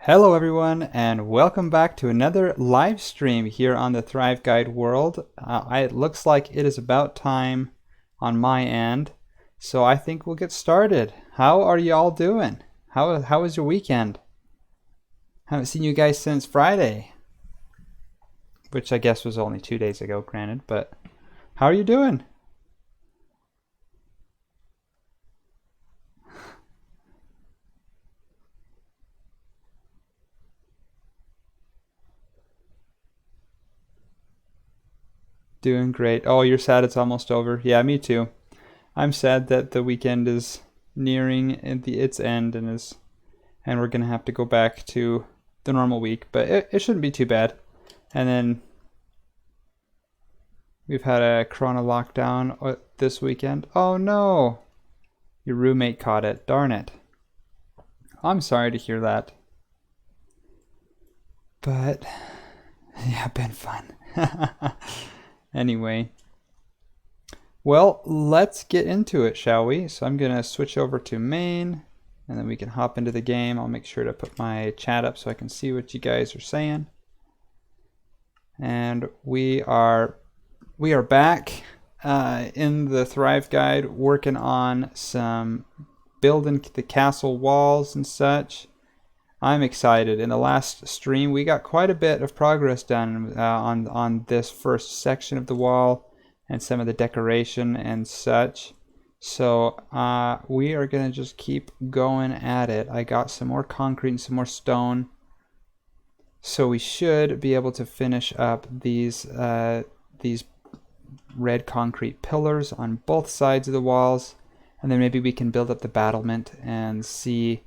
Hello everyone and welcome back to another live stream here on the Thrive Guide world. It looks like it is about time on my end, so I think we'll get started. How are you all doing? How was your weekend? Haven't seen you guys since Friday, which I guess was only 2 days ago, granted, but how are you doing? Doing great. Oh, you're sad it's almost over. Yeah, me too. I'm sad that the weekend is nearing its end and we're gonna have to go back to the normal week, but it shouldn't be too bad. And then we've had a Corona lockdown this weekend. Oh no, your roommate caught it. Darn it. I'm sorry to hear that. But yeah, been fun. Anyway, well, let's get into it, shall we? So I'm gonna switch over to main, and then we can hop into the game. I'll make sure to put my chat up so I can see what you guys are saying. And we are back in the Thrive Guide, working on some building the castle walls and such. I'm excited. In the last stream, we got quite a bit of progress done on this first section of the wall and some of the decoration and such. So we are going to just keep going at it. I got some more concrete and some more stone. So we should be able to finish up these red concrete pillars on both sides of the walls. And then maybe we can build up the battlement and see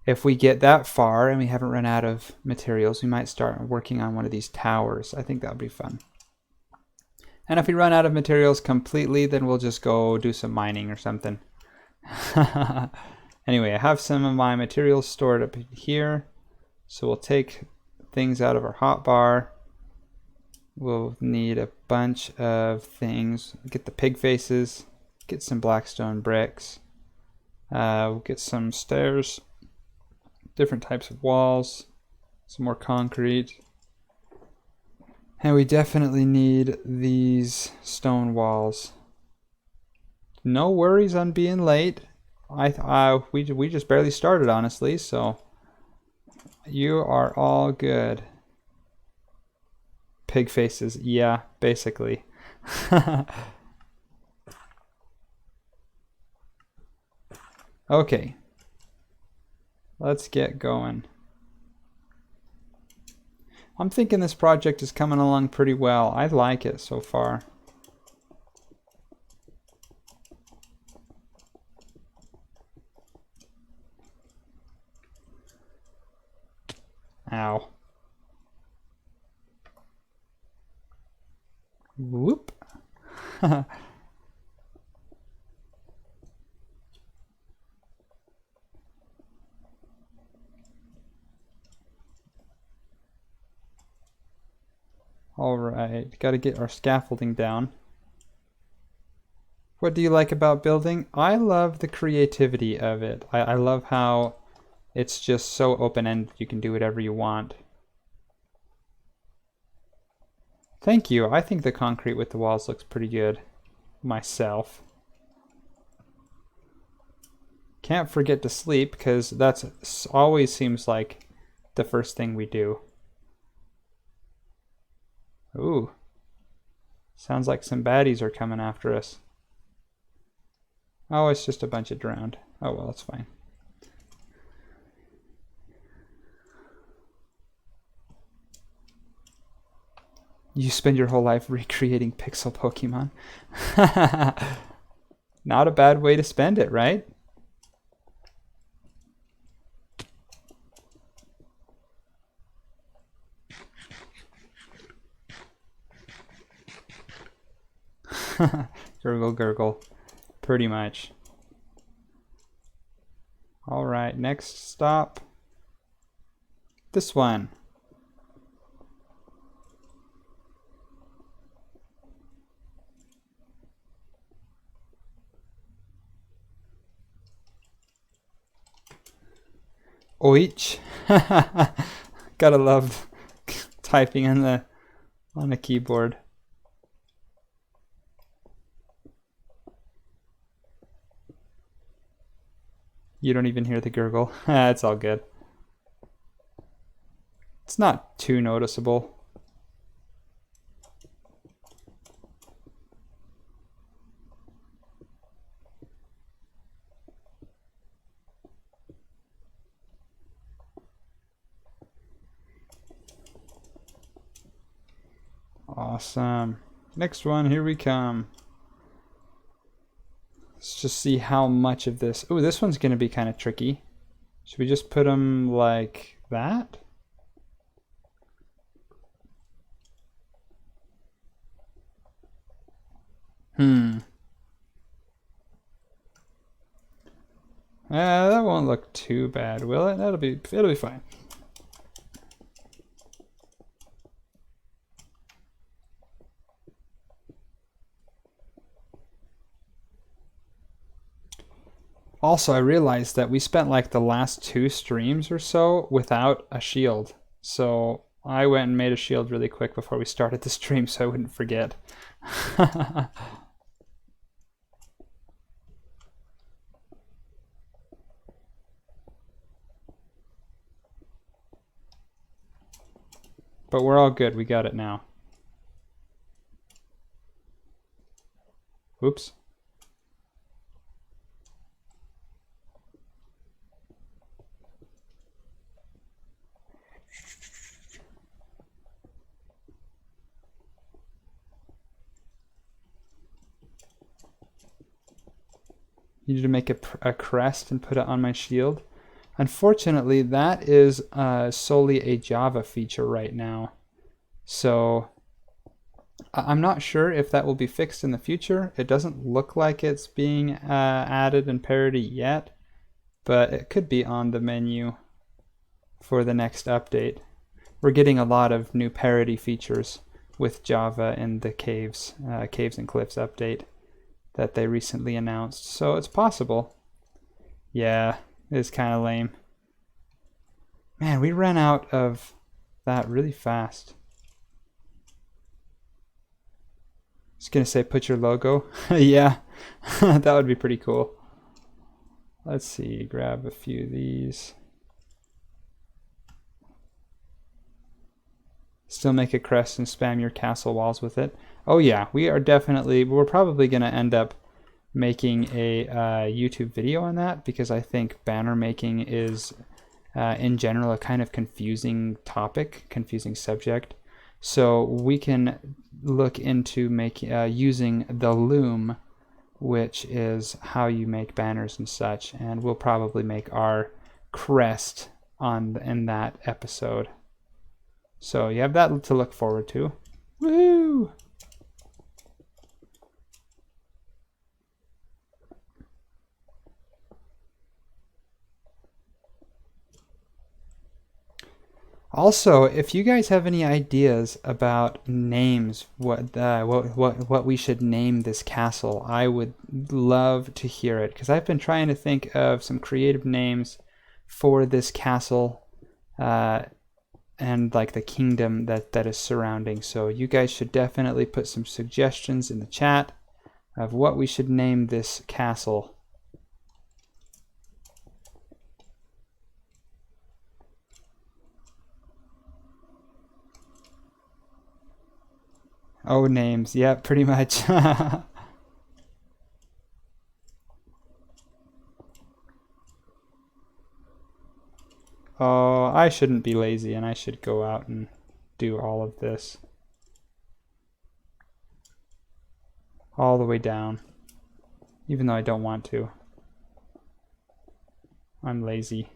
if we get that far and we haven't run out of materials, we might start working on one of these towers. I think that would be fun. And if we run out of materials completely, then we'll just go do some mining or something. Anyway, I have some of my materials stored up here. So we'll take things out of our hotbar. We'll need a bunch of things. Get the pig faces, get some Blackstone bricks. We'll get some stairs, different types of walls, some more concrete. And we definitely need these stone walls. No worries on being late. We just barely started, honestly, so you are all good. Pig faces, yeah, basically. Okay. Let's get going. I'm thinking this project is coming along pretty well. I like it so far. Ow. Whoop. Alright, gotta get our scaffolding down. What do you like about building? I love the creativity of it. I love how it's just so open-ended. You can do whatever you want. Thank you. I think the concrete with the walls looks pretty good myself. Can't forget to sleep because that's always seems like the first thing we do. Ooh. Sounds like some baddies are coming after us. Oh, it's just a bunch of drowned. Oh, well, that's fine. You spend your whole life recreating pixel Pokemon. Not a bad way to spend it, right? Gurgle, gurgle. Pretty much. Alright, next stop. This one. Oich. Gotta love typing on the keyboard. You don't even hear the gurgle. It's all good. It's not too noticeable. Awesome. Next one, here we come. Let's just see how much of this. Oh, this one's going to be kind of tricky. Should we just put them like that? That won't look too bad, will it? It'll be fine. Also, I realized that we spent like the last 2 streams or so without a shield. So I went and made a shield really quick before we started the stream so I wouldn't forget. But we're all good. We got it now. Oops. You need to make a crest and put it on my shield. Unfortunately, that is solely a Java feature right now. So I'm not sure if that will be fixed in the future. It doesn't look like it's being added in parity yet, but it could be on the menu for the next update. We're getting a lot of new parity features with Java in the Caves and Cliffs update that they recently announced, so it's possible. Yeah, it is kind of lame. Man, we ran out of that really fast. Just gonna say put your logo. Yeah, that would be pretty cool. Let's see, grab a few of these. Still make a crest and spam your castle walls with it. Oh yeah, we're probably gonna end up making a YouTube video on that, because I think banner making is in general a kind of confusing topic, confusing subject. So we can look into using the loom, which is how you make banners and such, and we'll probably make our crest in that episode. So you have that to look forward to. Woo! Also, if you guys have any ideas about names, what we should name this castle, I would love to hear it, because I've been trying to think of some creative names for this castle and like the kingdom that is surrounding. So you guys should definitely put some suggestions in the chat of what we should name this castle. Oh, names. Yeah, pretty much. Oh, I shouldn't be lazy, and I should go out and do all of this. All the way down. Even though I don't want to. I'm lazy.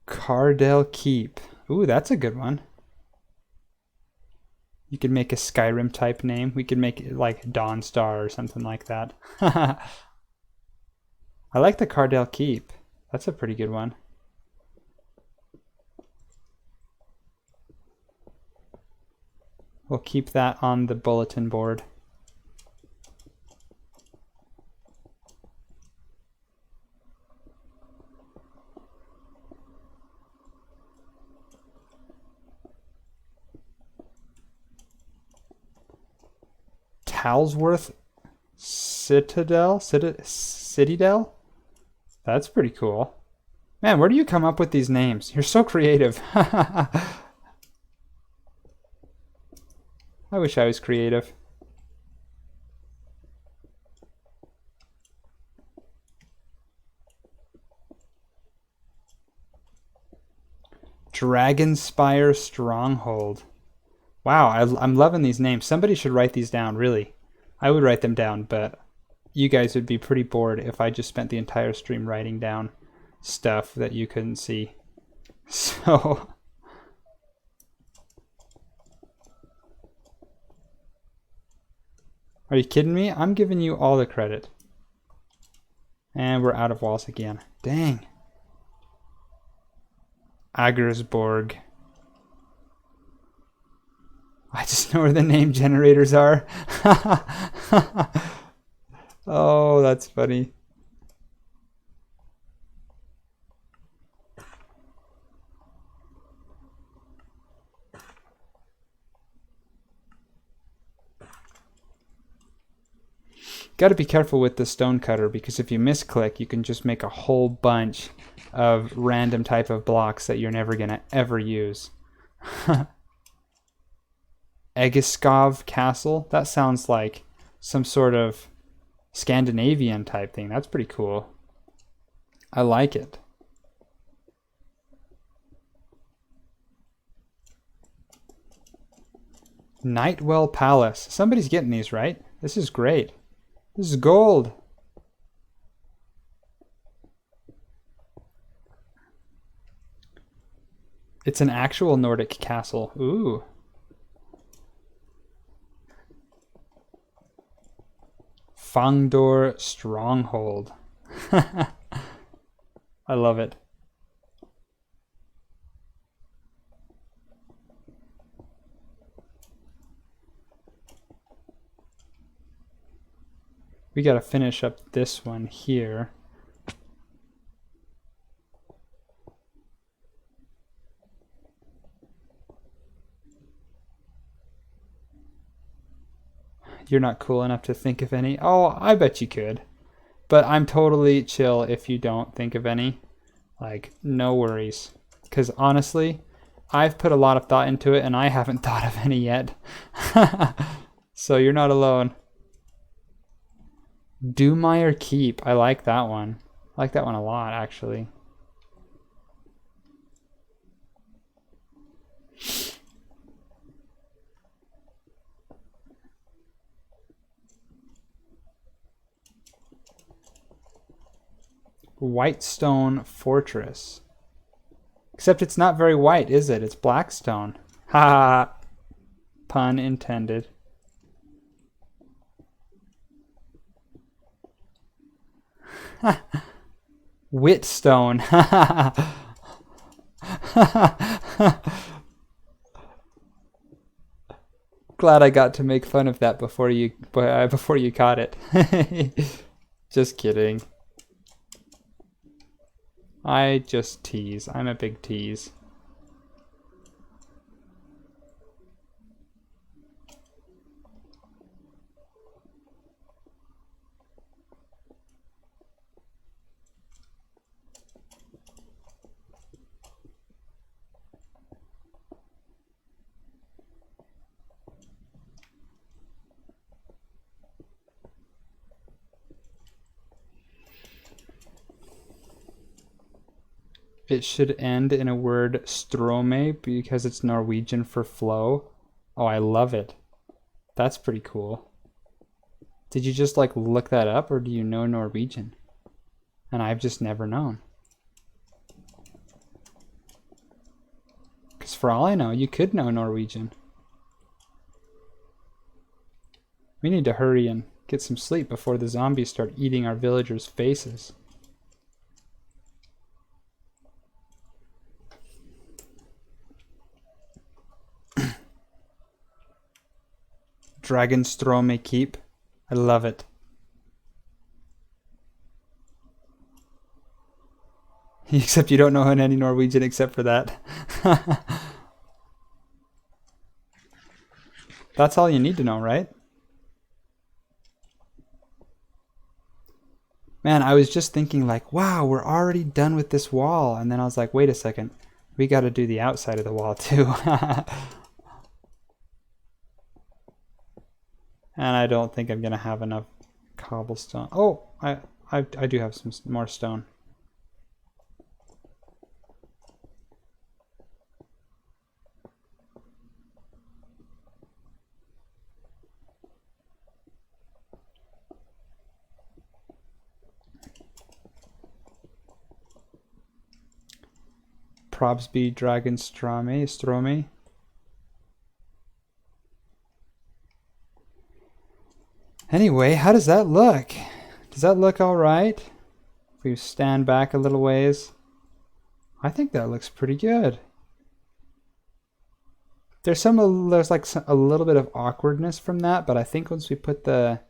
Cardell Keep. Ooh, that's a good one. You could make a Skyrim type name. We could make it like Dawnstar or something like that. I like the Cardell Keep. That's a pretty good one. We'll keep that on the bulletin board. Talsworth Citadel? Citadel? That's pretty cool. Man, where do you come up with these names? You're so creative. I wish I was creative. Dragonspire Stronghold. Wow, I'm loving these names. Somebody should write these down, really. I would write them down, but you guys would be pretty bored if I just spent the entire stream writing down stuff that you couldn't see. So... Are you kidding me? I'm giving you all the credit. And we're out of walls again. Dang. Aggersborg. I just know where the name generators are. Oh, that's funny. Got to be careful with the stone cutter, because if you misclick, you can just make a whole bunch of random type of blocks that you're never going to ever use. Egeskov Castle? That sounds like some sort of Scandinavian type thing. That's pretty cool. I like it. Nightwell Palace. Somebody's getting these, right? This is great. This is gold. It's an actual Nordic castle. Ooh. Fangdor Stronghold. I love it. We gotta finish up this one here. You're not cool enough to think of any. Oh, I bet you could. But I'm totally chill if you don't think of any. Like, no worries. Because honestly, I've put a lot of thought into it and I haven't thought of any yet. So you're not alone. Dumire Keep. I like that one. I like that one a lot, actually. Whitestone Fortress. Except it's not very white, is it? It's Blackstone. Ha ha. Pun intended. Whitstone. Glad I got to make fun of that before you caught it. Just kidding. I just tease. I'm a big tease. It should end in a word strome because it's Norwegian for flow. Oh, I love it. That's pretty cool. Did you just like look that up, or do you know Norwegian? And I've just never known. Because for all I know, you could know Norwegian. We need to hurry and get some sleep before the zombies start eating our villagers' faces. Dragonstrome keep. I love it. Except you don't know any Norwegian except for that. That's all you need to know, right? Man, I was just thinking like, wow, we're already done with this wall. And then I was like, wait a second. We got to do the outside of the wall too. And I don't think I'm going to have enough cobblestone. Oh, I do have some more stone. Probsby Dragonstrome. Anyway, how does that look? Does that look all right? If we stand back a little ways, I think that looks pretty good. There's like a little bit of awkwardness from that, but I think once we put the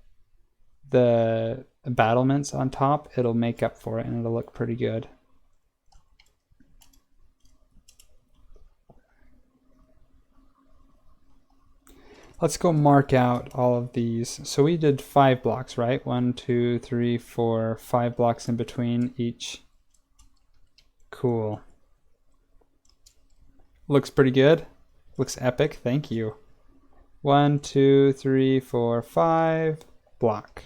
battlements on top, it'll make up for it and it'll look pretty good. Let's go mark out all of these. So we did 5 blocks, right? 1, 2, 3, 4, 5 blocks in between each. Cool. Looks pretty good. Looks epic. Thank you. 1, 2, 3, 4, 5. Block.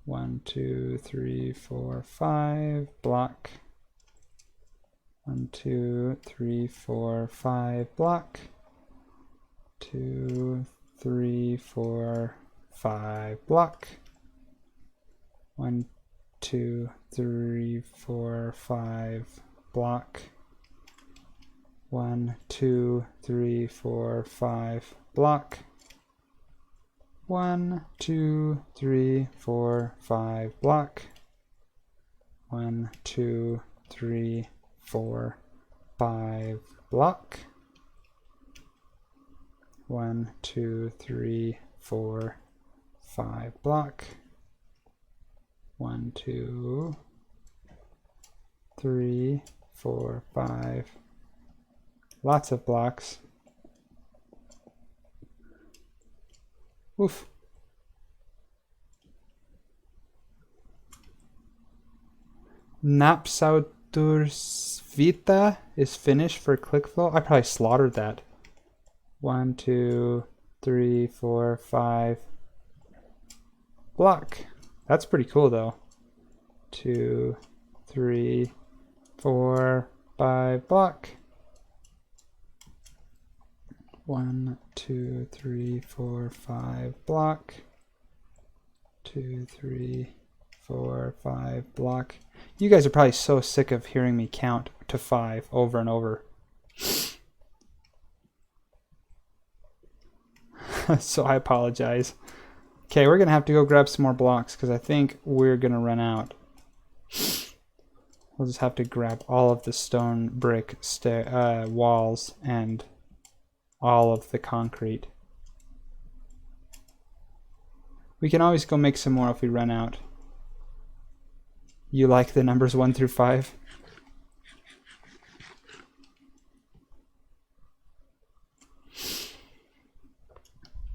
1, 2, 3, 4, 5. Block. 1, 2, 3, 4, 5. Block. 2, 3, 4, 5. Block. 1, 2, 3, 4, 5. Block. 1, 2, 3, 4, 5. Block. 1, 2, 3, 4, 5. Block. 1, 2, 3, 4, 5. Block. 1, 2, 3, 4, 5. Block. 1, 2, 3, 4, 5. Lots of blocks. Oof. Napsautursvita is finished for ClickFlow. I probably slaughtered that. 1, 2, 3, 4, 5. Block. That's pretty cool though. 2, 3, 4, 5. Block. 1, 2, 3, 4, 5. Block. 2, 3, 4, 5. Block. You guys are probably so sick of hearing me count to 5 over and over. So I apologize. Okay, we're going to have to go grab some more blocks because I think we're going to run out. We'll just have to grab all of the stone brick walls and all of the concrete. We can always go make some more if we run out. You like the numbers 1 through 5?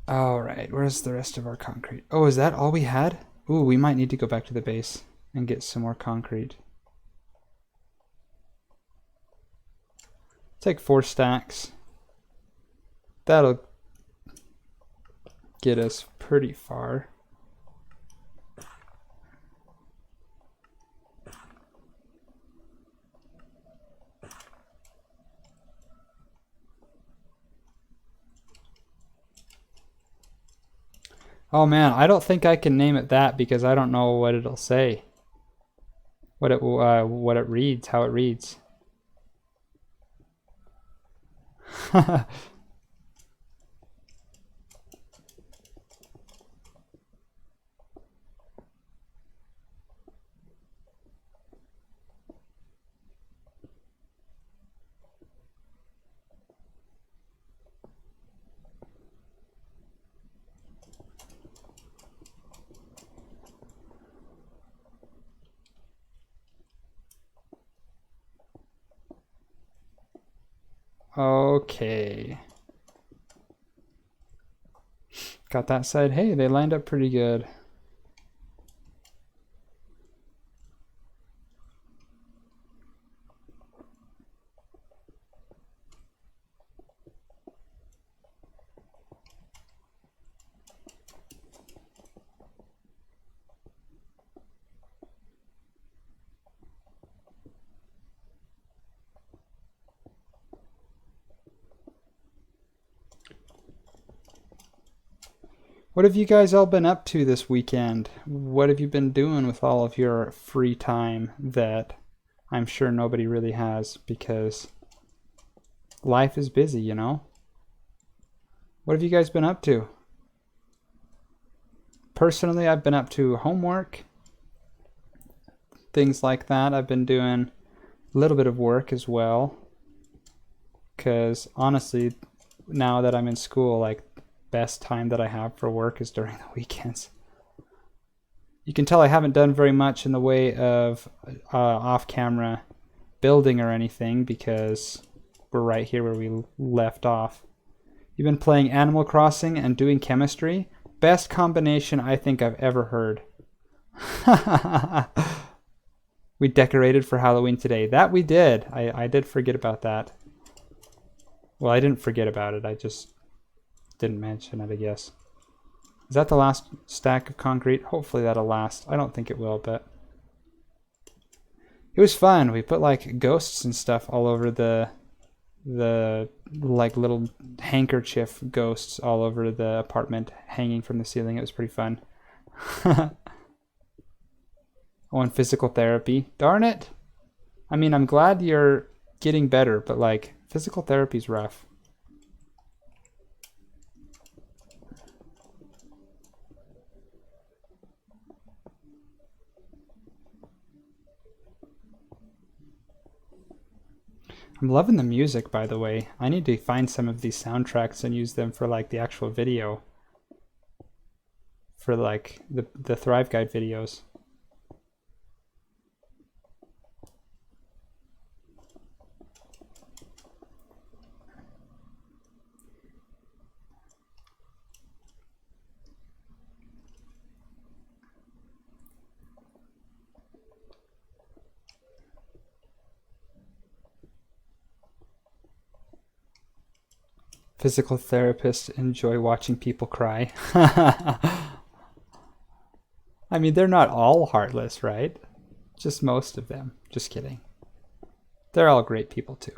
All right, where's the rest of our concrete? Oh, is that all we had? Ooh, we might need to go back to the base and get some more concrete. Take 4 stacks. That'll get us pretty far. Oh man, I don't think I can name it that because I don't know what it'll say. What it reads, how it reads. Okay. Got that side. Hey, they lined up pretty good. What have you guys all been up to this weekend? What have you been doing with all of your free time that I'm sure nobody really has because life is busy, you know? What have you guys been up to? Personally, I've been up to homework, things like that. I've been doing a little bit of work as well because honestly, now that I'm in school, like, best time that I have for work is during the weekends. You can tell I haven't done very much in the way of off-camera building or anything because we're right here where we left off. You've been playing Animal Crossing and doing chemistry? Best combination I think I've ever heard. We decorated for Halloween today. That we did. I did forget about that. Well, I didn't forget about it. I just didn't mention it, I guess. Is that the last stack of concrete? Hopefully that'll last. I don't think it will, but it was fun. We put like ghosts and stuff all over the like little handkerchief ghosts all over the apartment hanging from the ceiling. It was pretty fun. Oh, and physical therapy. Darn it. I mean, I'm glad you're getting better, but like physical therapy's rough. I'm loving the music, by the way. I need to find some of these soundtracks and use them for like the actual video. For like the Thrive Guide videos. Physical therapists enjoy watching people cry. I mean, they're not all heartless, right? Just most of them. Just kidding. They're all great people too.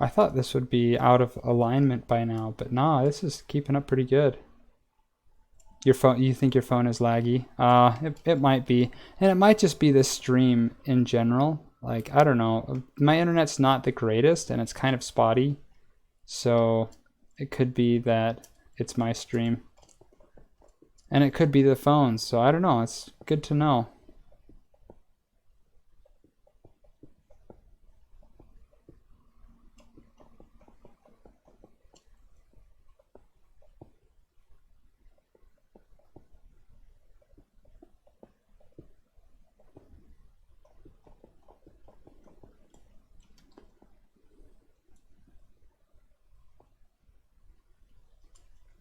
I thought this would be out of alignment by now, but nah, this is keeping up pretty good. Your phone, you think your phone is laggy? It might be. And it might just be this stream in general. Like, I don't know. My internet's not the greatest and it's kind of spotty. So it could be that it's my stream. And it could be the phone. So I don't know. It's good to know.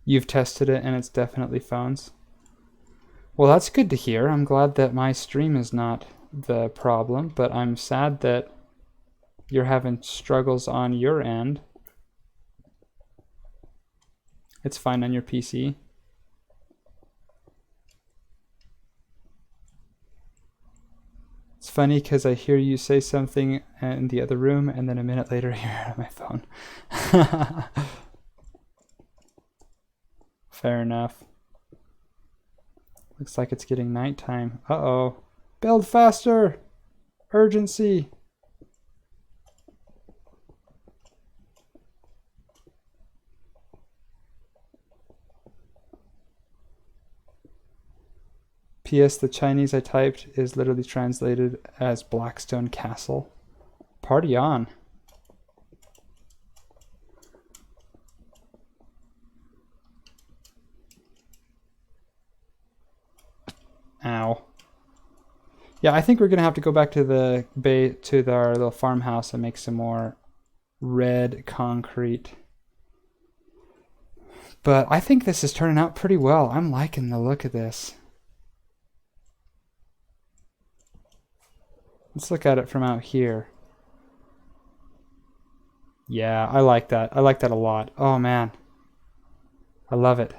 You've tested it and it's definitely phones. Well, that's good to hear. I'm glad that my stream is not the problem, but I'm sad that you're having struggles on your end. It's fine on your PC. It's funny because I hear you say something in the other room and then a minute later you're on my phone. Fair enough. Looks like it's getting nighttime. Uh-oh. Build faster! Urgency! P.S. The Chinese I typed is literally translated as Blackstone Castle. Party on. Ow. Yeah, I think we're gonna have to go back to the bay to our little farmhouse and make some more red concrete. But I think this is turning out pretty well. I'm liking the look of this. Let's look at it from out here. Yeah, I like that. I like that a lot. Oh man. I love it.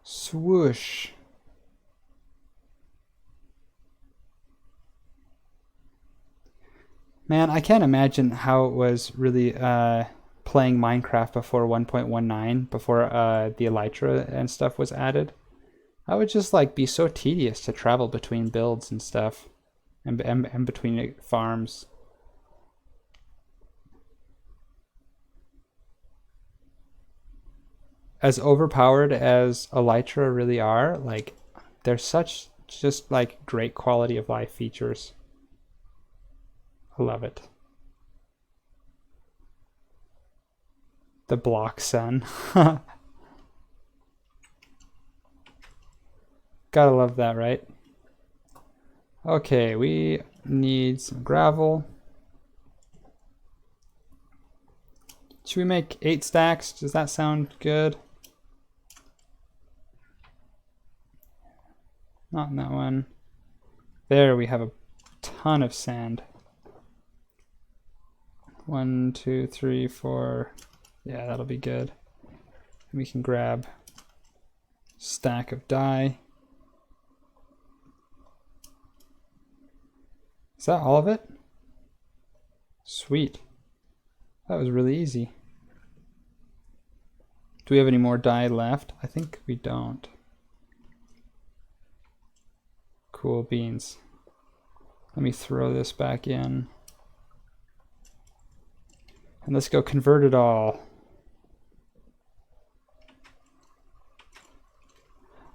Swoosh. Man, I can't imagine how it was really playing Minecraft before 1.19, before the Elytra and stuff was added. I would just like be so tedious to travel between builds and stuff, and between farms. As overpowered as Elytra really are, like they're such just like great quality of life features. I love it. The block sun. Gotta love that, right? Okay, we need some gravel. Should we make 8 stacks? Does that sound good? Not in that one. There we have a ton of sand. 1, 2, 3, 4. Yeah, that'll be good. And we can grab a stack of dye. Is that all of it? Sweet. That was really easy. Do we have any more dye left? I think we don't. Cool beans. Let me throw this back in. And let's go convert it all.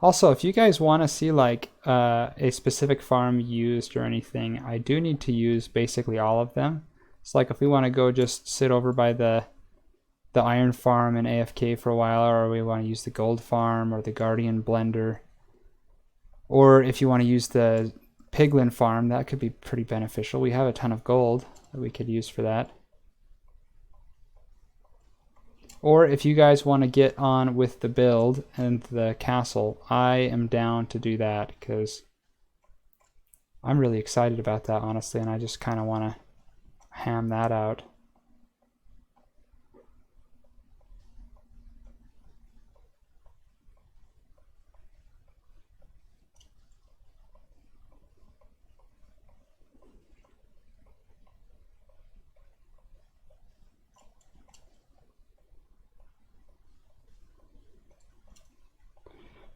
Also, if you guys want to see like a specific farm used or anything, I do need to use basically all of them. It's like if we want to go just sit over by the iron farm and AFK for a while, or we want to use the gold farm or the guardian blender, or if you want to use the piglin farm, that could be pretty beneficial. We have a ton of gold that we could use for that. Or if you guys want to get on with the build and the castle, I am down to do that because I'm really excited about that, honestly, and I just kind of want to ham that out.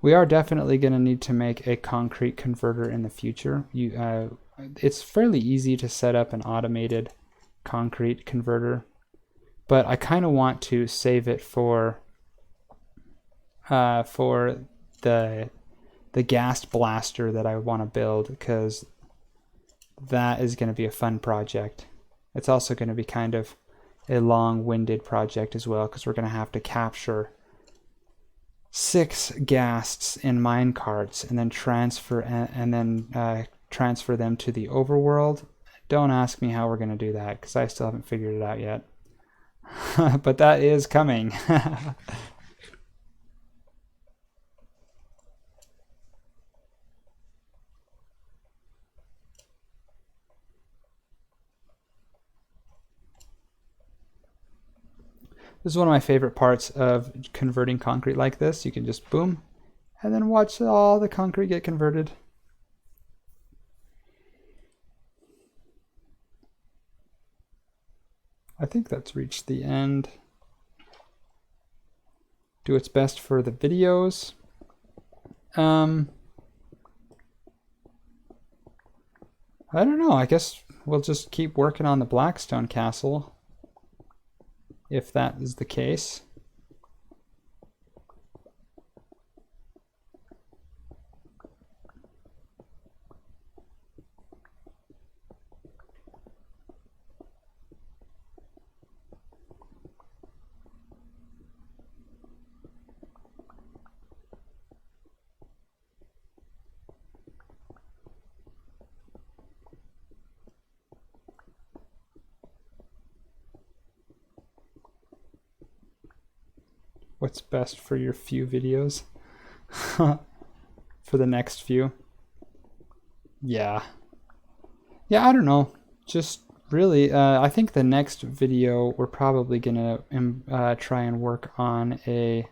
We are definitely going to need to make a concrete converter in the future. It's fairly easy to set up an automated concrete converter, but I kind of want to save it for the gas blaster that I want to build, because that is going to be a fun project. It's also going to be kind of a long-winded project as well, because we're going to have to capture 6 ghasts in mine carts and then transfer them to the overworld. Don't ask me how we're going to do that, because I still haven't figured it out yet. But that is coming. This is one of my favorite parts of converting concrete like this. You can just boom, and then watch all the concrete get converted. I think that's reached the end. Do its best for the videos. I don't know, I guess we'll just keep working on the Blackstone castle, if that is the case. What's best for your few videos? For the next few? Yeah. Yeah, I don't know. Just really, I think the next video we're probably gonna try and work on a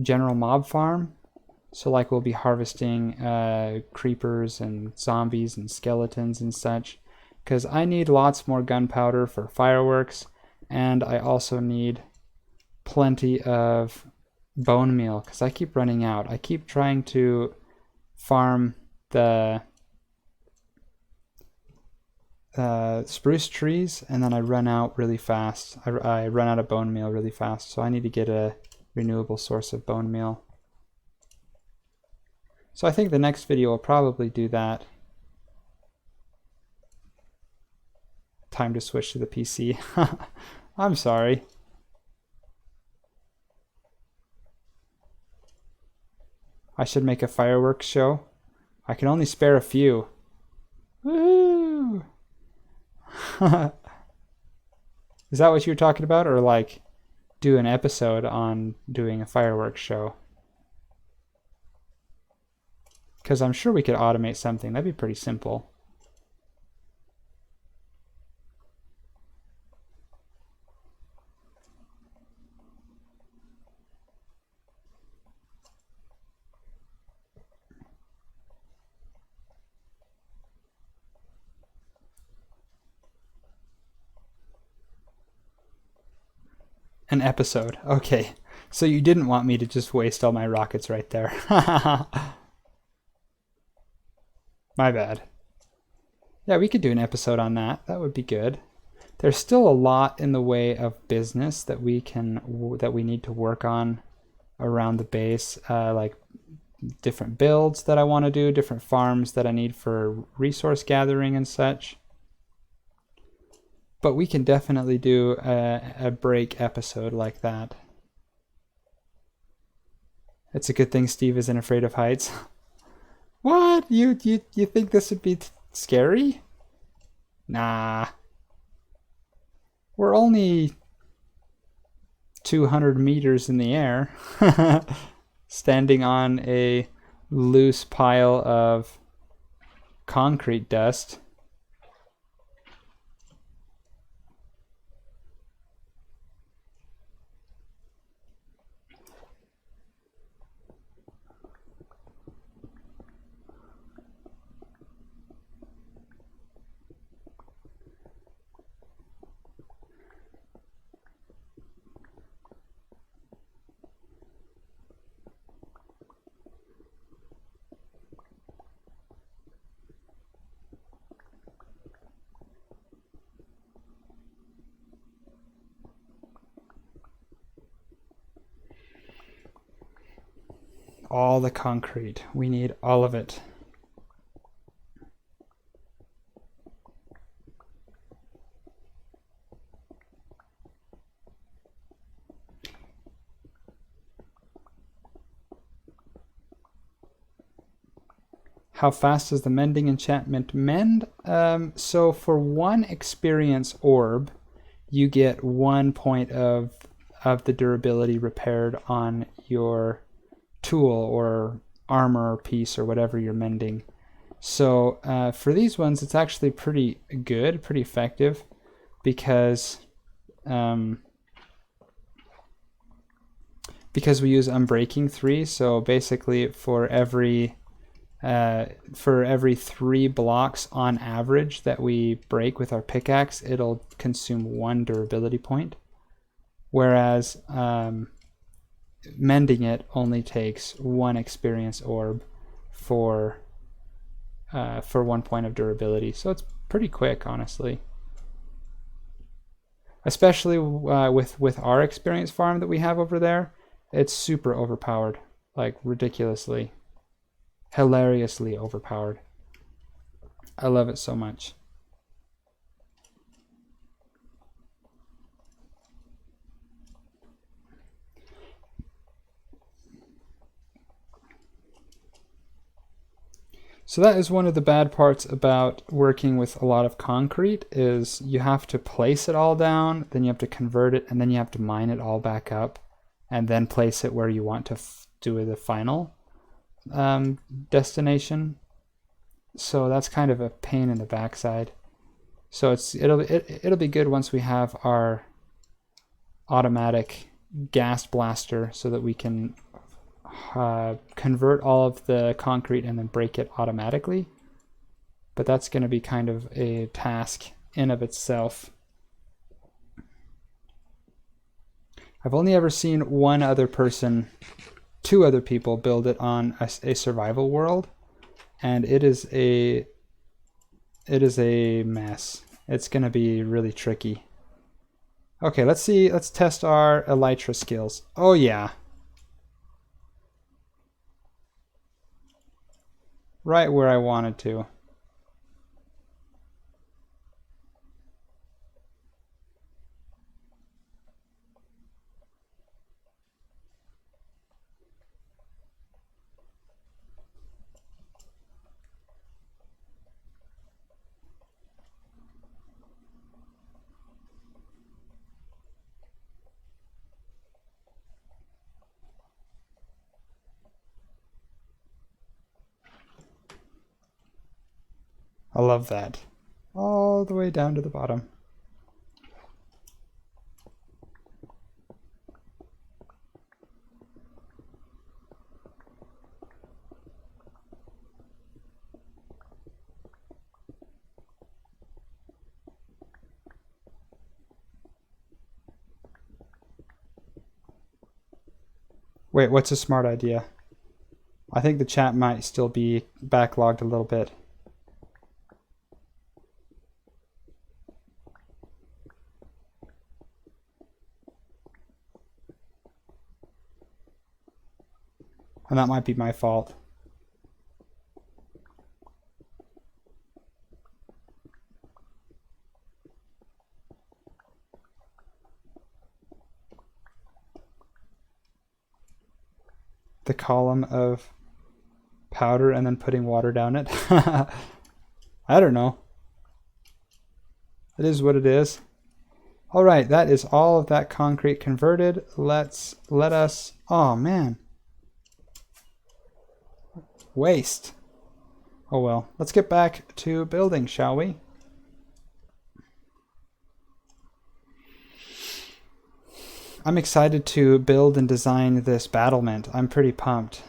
general mob farm. So like we'll be harvesting creepers and zombies and skeletons and such, because I need lots more gunpowder for fireworks, and I also need plenty of bone meal because I keep running out. I keep trying to farm the spruce trees, and then I run out really fast. I run out of bone meal really fast, so I need to get a renewable source of bone meal. So I think the next video will probably do that. Time to switch to the PC. I'm sorry. I should make a fireworks show. I can only spare a few. Woo! Is that what you were talking about? Or like do an episode on doing a fireworks show? Because I'm sure we could automate something. That'd be pretty simple. An episode. Okay. So you didn't want me to just waste all my rockets right there. My bad. Yeah, we could do an episode on that. That would be good. There's still a lot in the way of business that we need to work on around the base, like different builds that I want to do, different farms that I need for resource gathering and such. But we can definitely do a break episode like that. It's a good thing Steve isn't afraid of heights. What? You think this would be scary? Nah. We're only 200 meters in the air, standing on a loose pile of concrete dust. All the concrete. We need all of it. How fast does the mending enchantment mend? So for one experience orb, you get 1 point of the durability repaired on your tool or armor piece or whatever you're mending. So for these ones, it's actually pretty good, pretty effective, because we use Unbreaking 3. So basically, for every 3 blocks on average that we break with our pickaxe, it'll consume 1 durability point. Whereas mending it only takes 1 experience orb for for 1 point of durability. So it's pretty quick, honestly. Especially with our experience farm that we have over there, it's super overpowered, like ridiculously, hilariously overpowered. I love it so much. So that is one of the bad parts about working with a lot of concrete, is you have to place it all down, then you have to convert it, and then you have to mine it all back up, and then place it where you want to do the final destination. So that's kind of a pain in the backside. So it'll be good once we have our automatic gas blaster, so that we can convert all of the concrete and then break it automatically. But that's going to be kind of a task in of itself. I've only ever seen two other people build it on a survival world, and it is a mess. It's going to be really tricky. Okay, let's test our elytra skills. Oh yeah. Right where I wanted to. I love that. All the way down to the bottom. Wait, what's a smart idea? I think the chat might still be backlogged a little bit. And that might be my fault. The column of powder and then putting water down it. I don't know. It is what it is. All right, that is all of that concrete converted. Let us, oh man. Waste. Oh well, let's get back to building, shall we? I'm excited to build and design this battlement. I'm pretty pumped.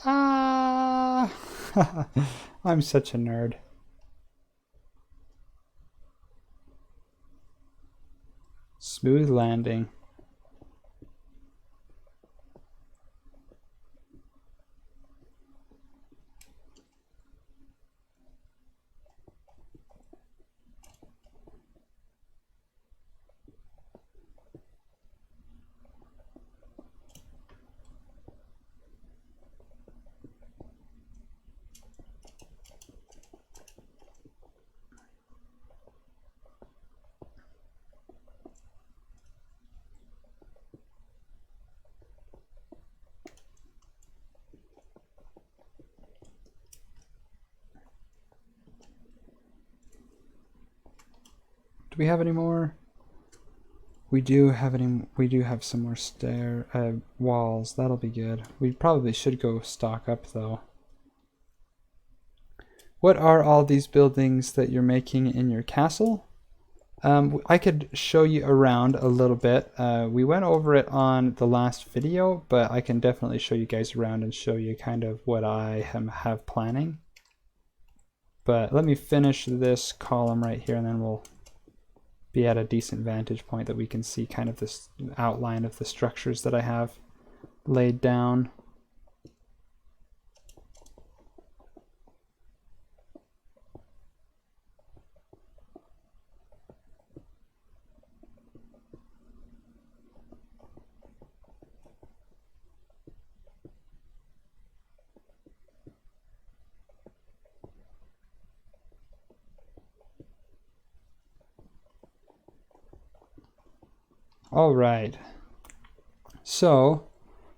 Ah! I'm such a nerd. Smooth landing. Do we have any more? We do have some more walls. That'll be good. We probably should go stock up though. What are all these buildings that you're making in your castle? I could show you around a little bit. We went over it on the last video, but I can definitely show you guys around and show you kind of what I have planning. But let me finish this column right here, and then we'll be at a decent vantage point that we can see kind of this outline of the structures that I have laid down. All right. So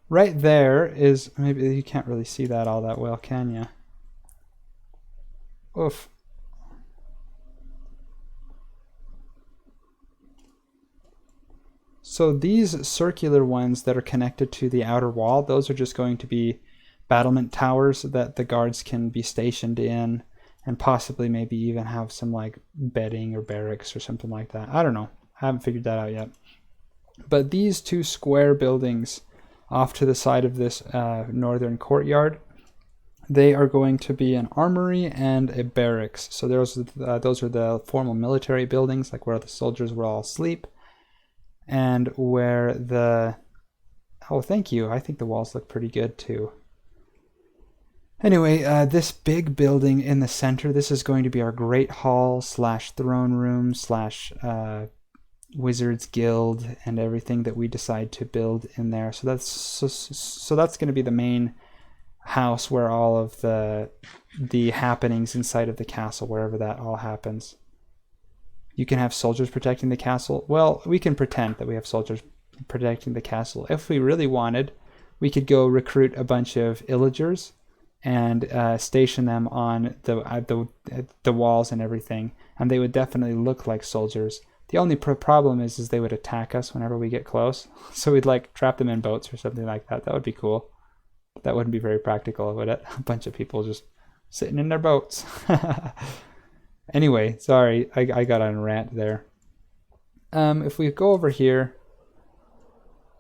right there is, maybe you can't really see that all that well, can you? Oof. So these circular ones that are connected to the outer wall, those are just going to be battlement towers that the guards can be stationed in, and possibly maybe even have some like bedding or barracks or something like that. I don't know. I haven't figured that out yet. But these two square buildings off to the side of this northern courtyard, they are going to be an armory and a barracks. So those are the formal military buildings, like where the soldiers will all sleep, and where the... Oh, thank you. I think the walls look pretty good too. Anyway, this big building in the center, this is going to be our Great Hall / throne room / Wizards Guild and everything that we decide to build in there. So that's going to be the main house where all of the happenings inside of the castle, wherever that all happens. You can have soldiers protecting the castle. Well, we can pretend that we have soldiers protecting the castle. If we really wanted, we could go recruit a bunch of illagers and station them on the walls and everything, and they would definitely look like soldiers. The only problem is they would attack us whenever we get close. So we'd like trap them in boats or something like that. That would be cool. That wouldn't be very practical, would it? A bunch of people just sitting in their boats. Anyway, sorry, I got on a rant there. If we go over here,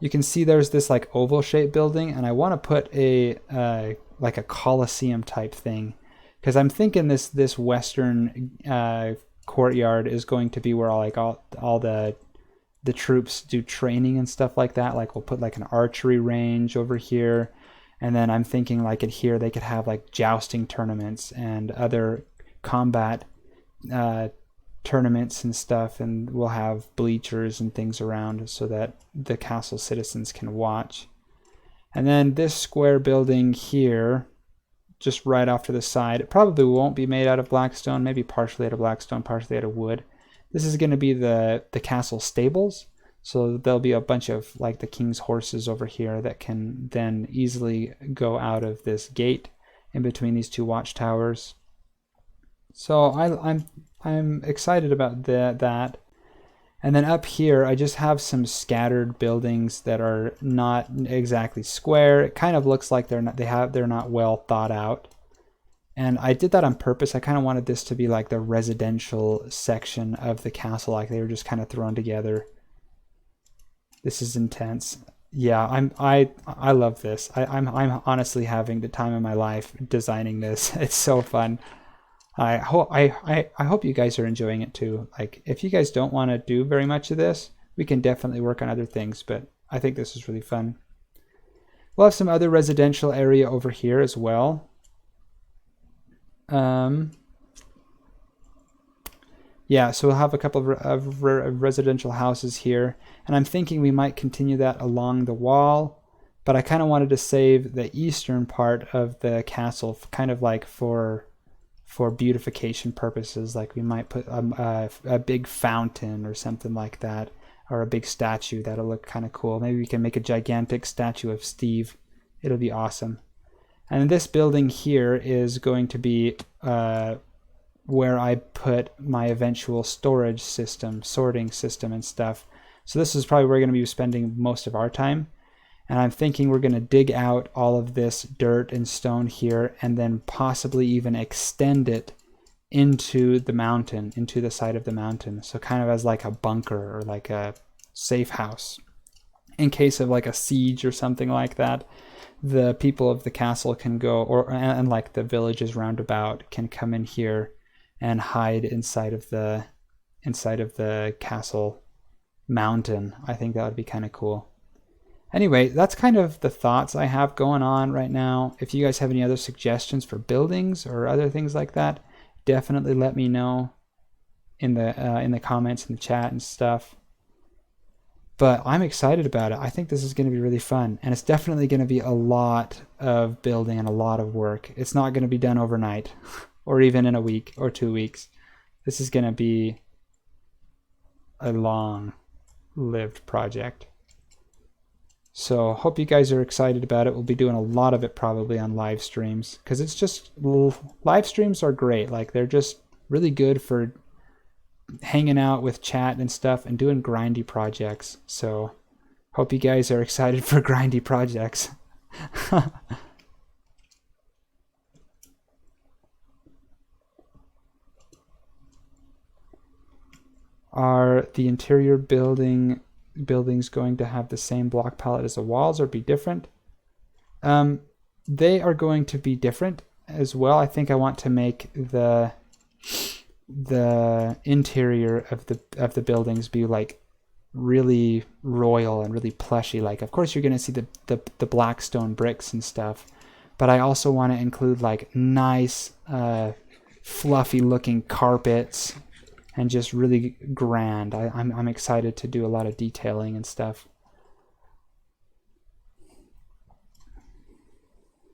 you can see there's this like oval shaped building, and I want to put a like a Colosseum type thing, because I'm thinking this western courtyard is going to be where all the troops do training and stuff like that. Like we'll put like an archery range over here, and then I'm thinking like in here they could have like jousting tournaments and other combat tournaments and stuff, and we'll have bleachers and things around so that the castle citizens can watch. And then this square building here, just right off to the side, it probably won't be made out of Blackstone, maybe partially out of Blackstone, partially out of wood. This is going to be the castle stables, so there'll be a bunch of like the king's horses over here that can then easily go out of this gate in between these two watchtowers. So I'm excited about that. And then up here, I just have some scattered buildings that are not exactly square. It kind of looks like they're not well thought out. And I did that on purpose. I kind of wanted this to be like the residential section of the castle, like they were just kind of thrown together. This is intense. Yeah, I love this. I'm honestly having the time of my life designing this. It's so fun. I hope you guys are enjoying it too. Like, if you guys don't want to do very much of this, we can definitely work on other things, but I think this is really fun. We'll have some other residential area over here as well. Yeah, so we'll have a couple of residential houses here, and I'm thinking we might continue that along the wall, but I kind of wanted to save the eastern part of the castle kind of like for beautification purposes. Like we might put a big fountain or something like that, or a big statue. That'll look kind of cool. Maybe we can make a gigantic statue of Steve. It'll be awesome. And this building here is going to be where I put my eventual storage system, sorting system and stuff. So this is probably where we're going to be spending most of our time. And I'm thinking we're going to dig out all of this dirt and stone here and then possibly even extend it into the mountain, into the side of the mountain. So kind of as like a bunker or like a safe house. In case of like a siege or something like that, the people of the castle can go, and like the villages roundabout can come in here and hide inside of the castle mountain. I think that would be kind of cool. Anyway, that's kind of the thoughts I have going on right now. If you guys have any other suggestions for buildings or other things like that, definitely let me know in the comments, in the chat and stuff. But I'm excited about it. I think this is going to be really fun, and it's definitely going to be a lot of building and a lot of work. It's not going to be done overnight or even in a week or 2 weeks. This is going to be a long-lived project. So hope you guys are excited about it. We'll be doing a lot of it probably on live streams, because it's just, live streams are great. Like, they're just really good for hanging out with chat and stuff and doing grindy projects. So hope you guys are excited for grindy projects. Are the interior buildings going to have the same block palette as the walls or be different? They are going to be different as well. I think I want to make the interior of the buildings be like really royal and really plushy. Like, of course you're going to see the Blackstone bricks and stuff, but I also want to include like nice fluffy looking carpets and just really grand. I'm excited to do a lot of detailing and stuff.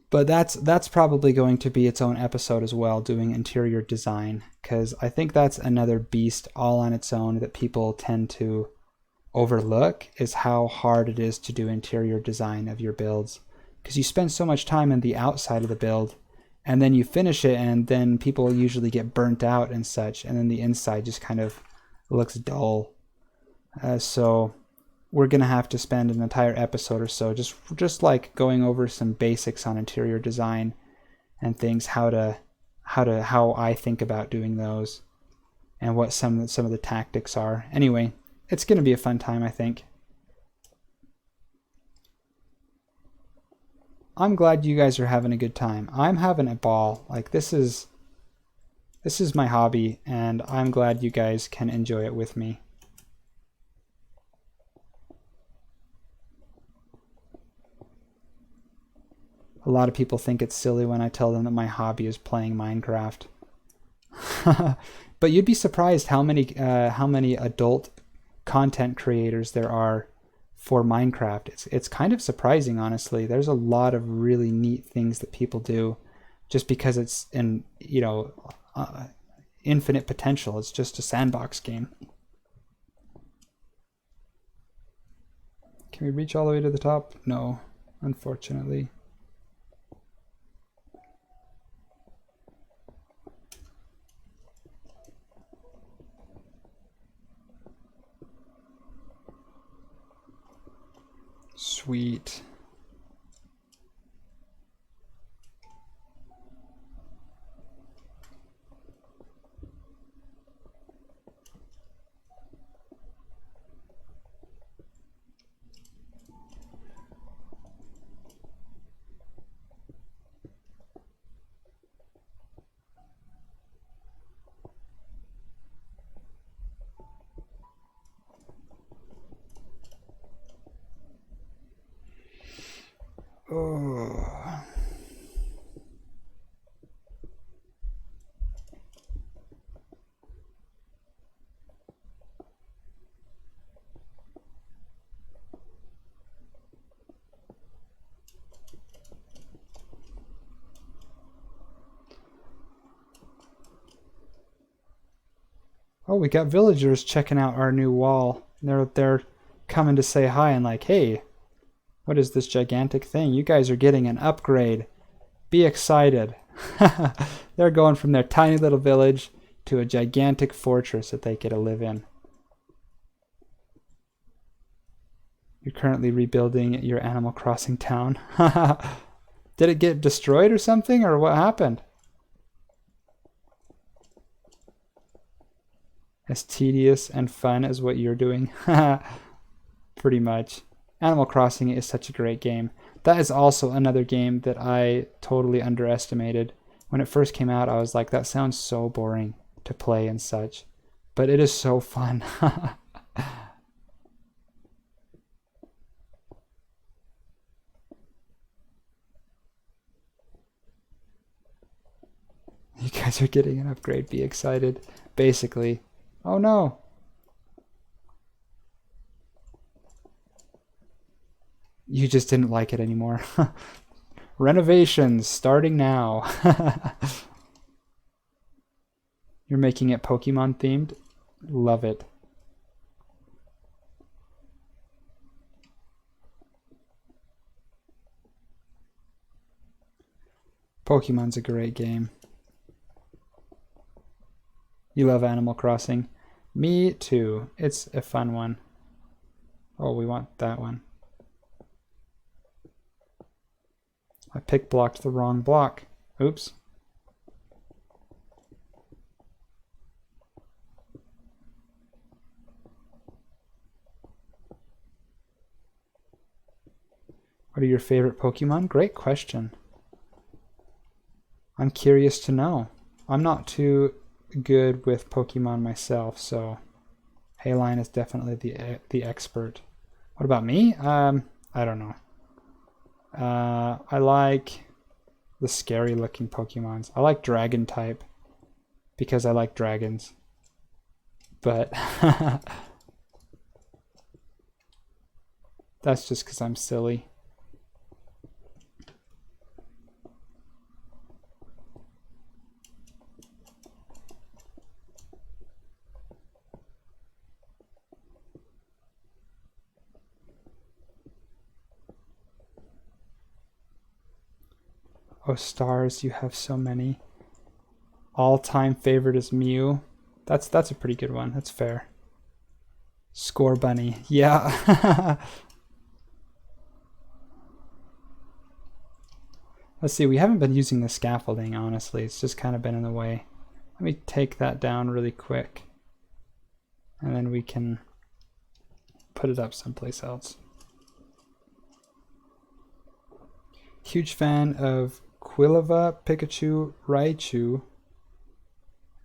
But that's probably going to be its own episode as well, doing interior design, because I think that's another beast all on its own that people tend to overlook, is how hard it is to do interior design of your builds. Because you spend so much time in the outside of the build, and then you finish it, and then people usually get burnt out and such, and then the inside just kind of looks dull. So we're gonna have to spend an entire episode or so just like going over some basics on interior design and things, how I think about doing those, and what some of the tactics are. Anyway, it's gonna be a fun time, I think. I'm glad you guys are having a good time. I'm having a ball. Like, this is my hobby, and I'm glad you guys can enjoy it with me. A lot of people think it's silly when I tell them that my hobby is playing Minecraft. But you'd be surprised how many adult content creators there are for Minecraft. It's kind of surprising, honestly. There's a lot of really neat things that people do just because it's infinite potential. It's just a sandbox game. Can we reach all the way to the top? No, unfortunately. Sweet. Oh. Oh, we got villagers checking out our new wall. They're coming to say hi and like, hey, what is this gigantic thing? You guys are getting an upgrade. Be excited. They're going from their tiny little village to a gigantic fortress that they get to live in. You're currently rebuilding your Animal Crossing town. Did it get destroyed or something, or what happened? as tedious and fun as what you're doing. Pretty much. Animal Crossing is such a great game. That is also another game that I totally underestimated. When it first came out, I was like, that sounds so boring to play and such. But it is so fun. You guys are getting an upgrade. Be excited. Basically. Oh no. You just didn't like it anymore. Renovations starting now. You're making it Pokemon themed? Love it. Pokemon's a great game. You love Animal Crossing? Me too. It's a fun one. Oh, we want that one. I pick blocked the wrong block. Oops. What are your favorite Pokemon? Great question. I'm curious to know. I'm not too good with Pokemon myself, so Hayline is definitely the expert. What about me? I don't know. I like the scary looking Pokemons. I like Dragon type because I like dragons. But that's just because I'm silly. Oh, stars, you have so many. All-time favorite is Mew. That's a pretty good one. That's fair. Score Bunny. Yeah. Let's see, we haven't been using the scaffolding, honestly. It's just kind of been in the way. Let me take that down really quick. And then we can put it up someplace else. Huge fan of Quilava, Pikachu, Raichu,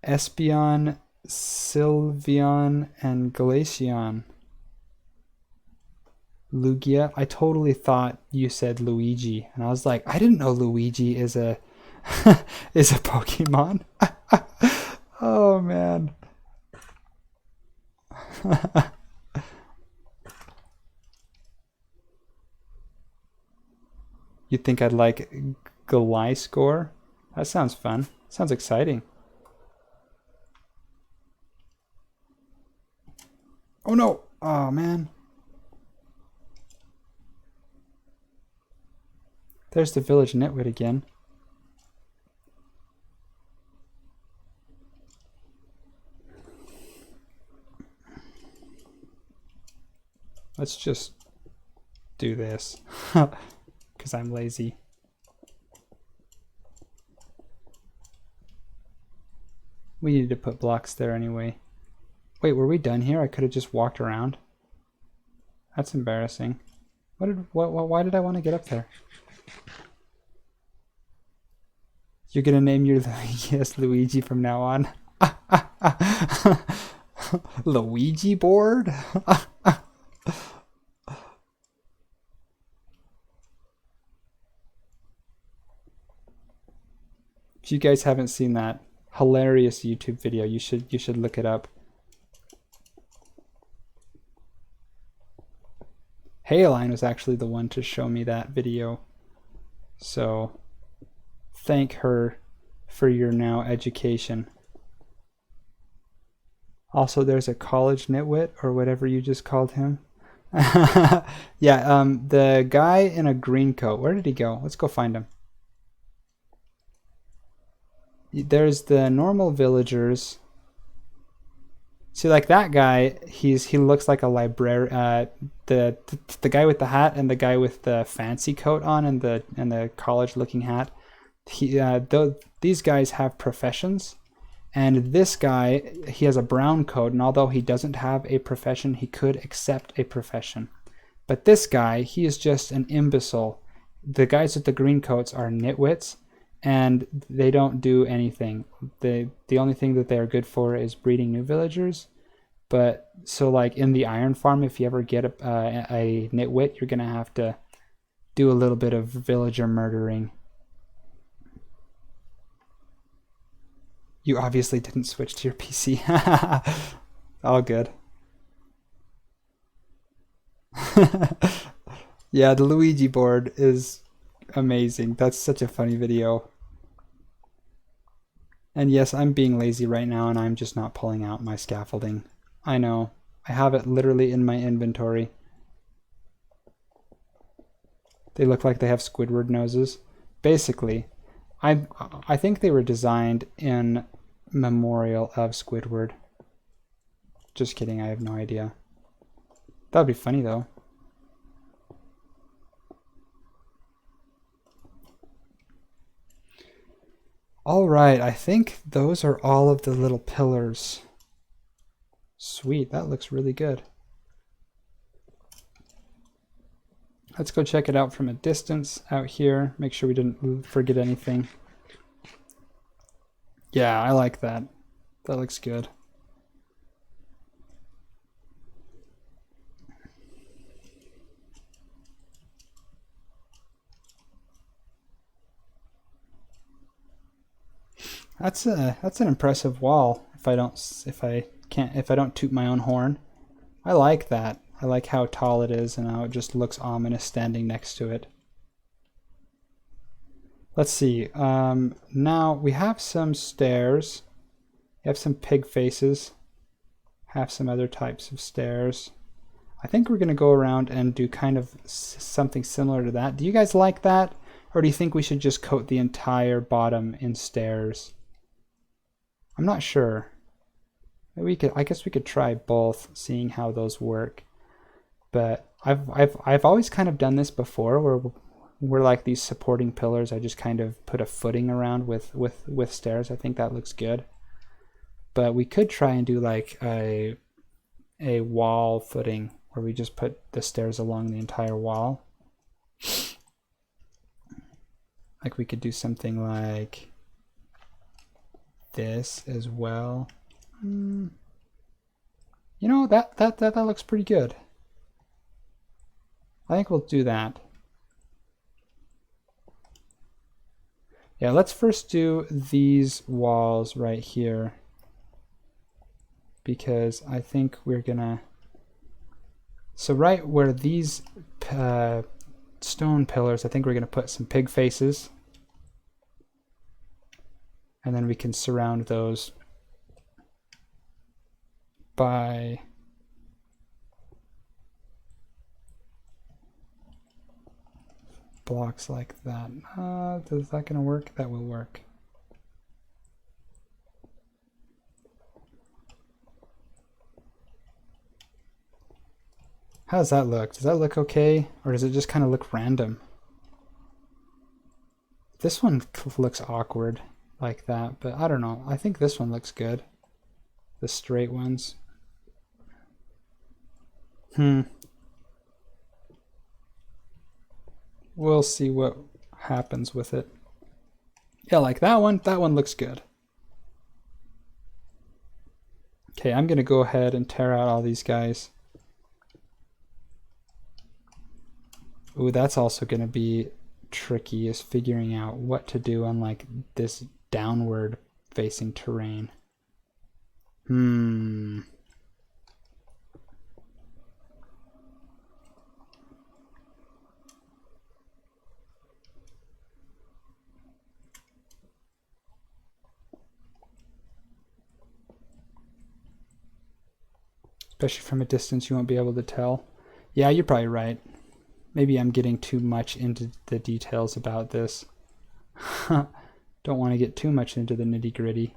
Espeon, Sylveon, and Glaceon. Lugia. I totally thought you said Luigi, and I was like, I didn't know Luigi is a is a Pokemon. Oh man. You think I'd like Gliscor? That sounds fun. Sounds exciting. Oh no! Oh man. There's the village nitwit again. Let's just do this. Because I'm lazy. We needed to put blocks there anyway. Wait, were we done here? I could have just walked around. That's embarrassing. Why did I want to get up there? You're gonna name your yes Luigi from now on. Luigi board? If you guys haven't seen that hilarious YouTube video, you should look it up. Hayline was actually the one to show me that video. So thank her for your now education. Also, there's a college nitwit, or whatever you just called him. Yeah, the guy in a green coat. Where did he go? Let's go find him. There's the normal villagers. See, like that guy, he looks like a librarian. The guy with the hat and the guy with the fancy coat on and the college-looking hat. These guys have professions, And this guy, he has a brown coat, and although he doesn't have a profession, he could accept a profession. But this guy, he is just an imbecile. The guys with the green coats are nitwits, and they don't do anything. The only thing that they are good for is breeding new villagers. But so like in the iron farm, if you ever get a nitwit, you're gonna have to do a little bit of villager murdering. You obviously didn't switch to your PC. All good. Yeah, the Luigi board is amazing. That's such a funny video. And yes, I'm being lazy right now and I'm just not pulling out my scaffolding. I know. I have it literally in my inventory. They look like they have Squidward noses. Basically, I think they were designed in memorial of Squidward. Just kidding, I have no idea. That would be funny though. All right, I think those are all of the little pillars. Sweet, that looks really good. Let's go check it out from a distance out here. Make sure we didn't forget anything. Yeah, I like that. That looks good. That's an impressive wall. If I don't toot my own horn. I like that. I like how tall it is and how it just looks ominous standing next to it. Let's see. Now we have some stairs. We have some pig faces. Have some other types of stairs. I think we're going to go around and do kind of something similar to that. Do you guys like that? Or do you think we should just coat the entire bottom in stairs? I'm not sure. I guess we could try both, seeing how those work. But I've always kind of done this before, where we're like these supporting pillars. I just kind of put a footing around with stairs. I think that looks good. But we could try and do like a wall footing, where we just put the stairs along the entire wall. Like we could do something like this as well. You know, that looks pretty good. I think we'll do that. Yeah, let's first do these walls right here, because I think we're gonna, so right where these stone pillars, I think we're gonna put some pig faces, and then we can surround those by blocks like that. Is that gonna work? That will work. How does that look? Does that look okay? Or does it just kind of look random? This one looks awkward like that, but I don't know. I think this one looks good. The straight ones. We'll see what happens with it. Yeah, like that one looks good. Okay, I'm gonna go ahead and tear out all these guys. Ooh, that's also gonna be tricky, is figuring out what to do on like this downward facing terrain. Especially from a distance, you won't be able to tell. Yeah, you're probably right. Maybe I'm getting too much into the details about this. Don't want to get too much into the nitty-gritty.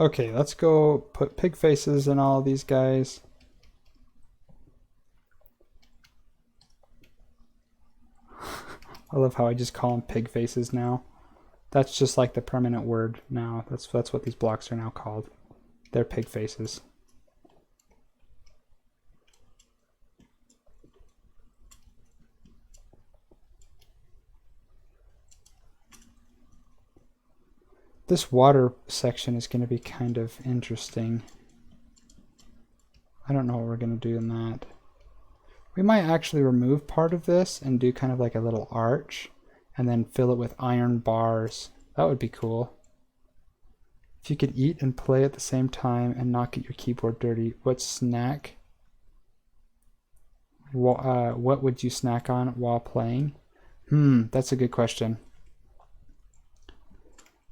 Okay, let's go put pig faces in all these guys. I love how I just call them pig faces now. That's just like the permanent word now. That's what these blocks are now called. They're pig faces. This water section is going to be kind of interesting. I don't know what we're going to do in that. We might actually remove part of this and do kind of like a little arch and then fill it with iron bars. That would be cool. If you could eat and play at the same time and not get your keyboard dirty, what snack? What would you snack on while playing? That's a good question.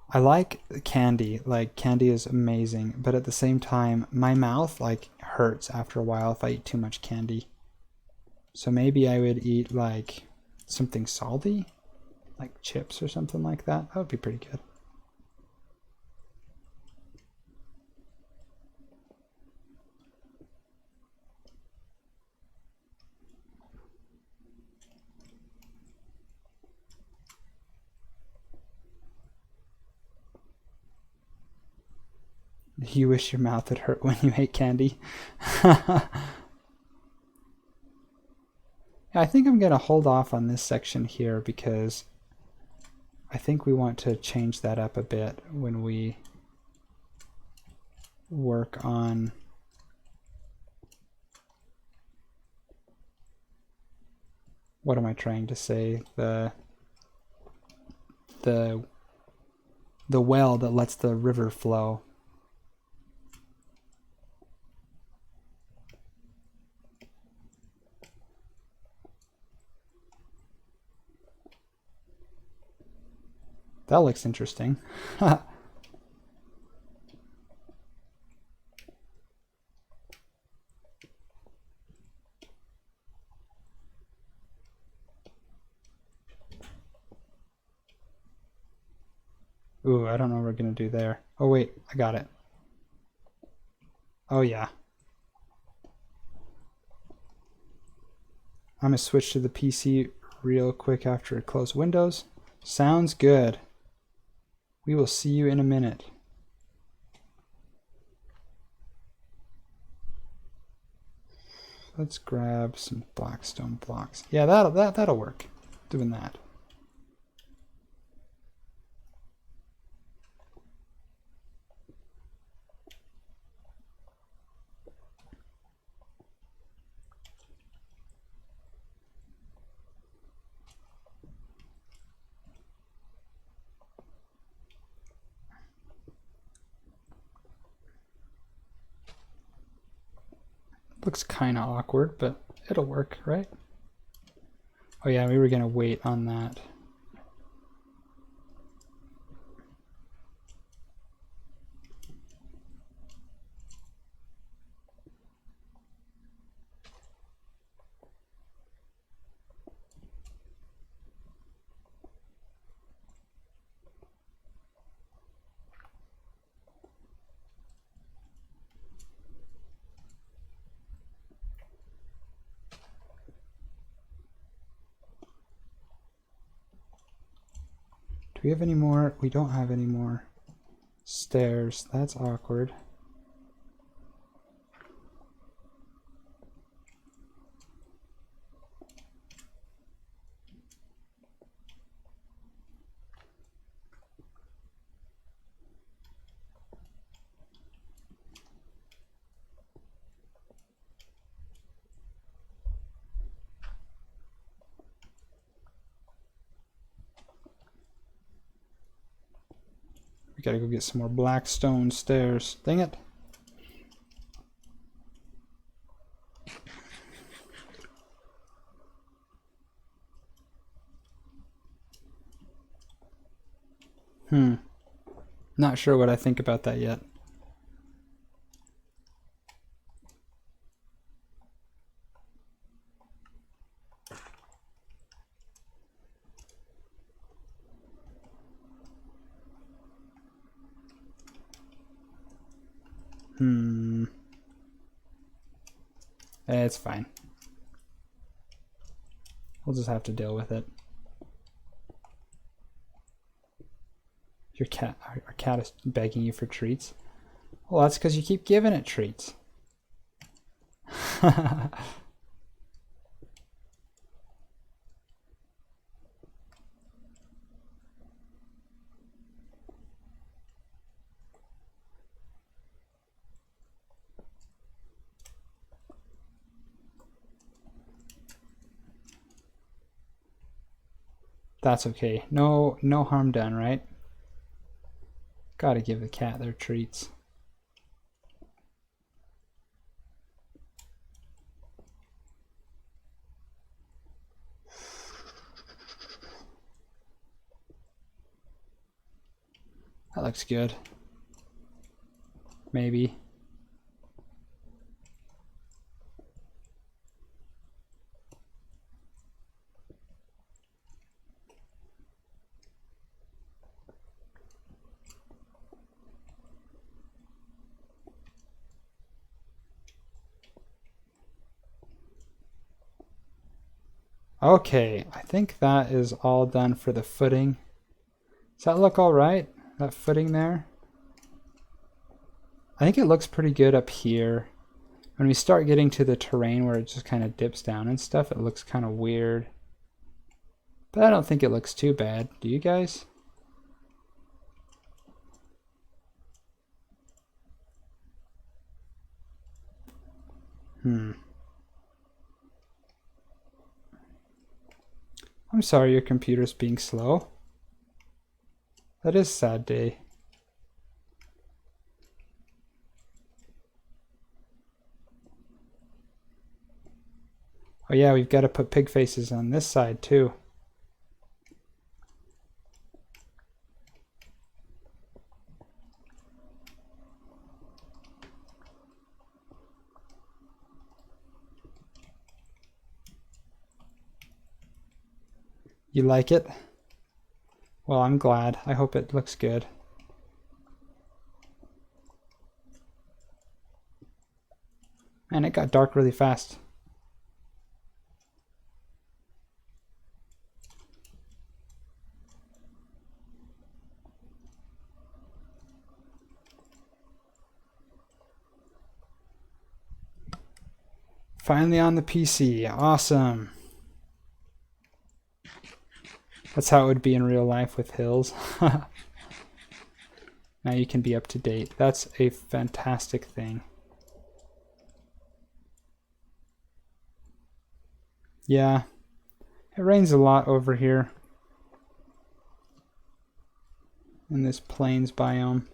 I like candy. Like, candy is amazing, but at the same time, my mouth like hurts after a while if I eat too much candy. So maybe I would eat like something salty, like chips or something like that. That would be pretty good. You wish your mouth would hurt when you ate candy. I think I'm going to hold off on this section here because I think we want to change that up a bit when we work on what am I trying to say? The well that lets the river flow. That looks interesting. Ooh, I don't know what we're going to do there. Oh wait, I got it. Oh yeah. I'm going to switch to the PC real quick after I close Windows. Sounds good. We will see you in a minute. Let's grab some Blackstone blocks. Yeah, that'll work. Doing that. Looks kind of awkward, but it'll work, right? Oh yeah, we were gonna wait on that. Do we have any more? We don't have any more stairs. That's awkward. We gotta go get some more Blackstone stairs. Dang it. Not sure what I think about that yet. It's fine. We'll just have to deal with it. Our cat is begging you for treats. Well, that's because you keep giving it treats. That's okay. No harm done, right? Gotta give the cat their treats. That looks good. Maybe. Okay, I think that is all done for the footing. Does that look all right? That footing there? I think it looks pretty good up here. When we start getting to the terrain where it just kind of dips down and stuff, it looks kind of weird. But I don't think it looks too bad. Do you guys? I'm sorry your computer's being slow. That is a sad day. Oh yeah, we've got to put pig faces on this side too. You like it? Well, I'm glad. I hope it looks good. Man, it got dark really fast. Finally on the PC. Awesome. That's how it would be in real life with hills. Now you can be up to date. That's a fantastic thing. Yeah, it rains a lot over here in this plains biome.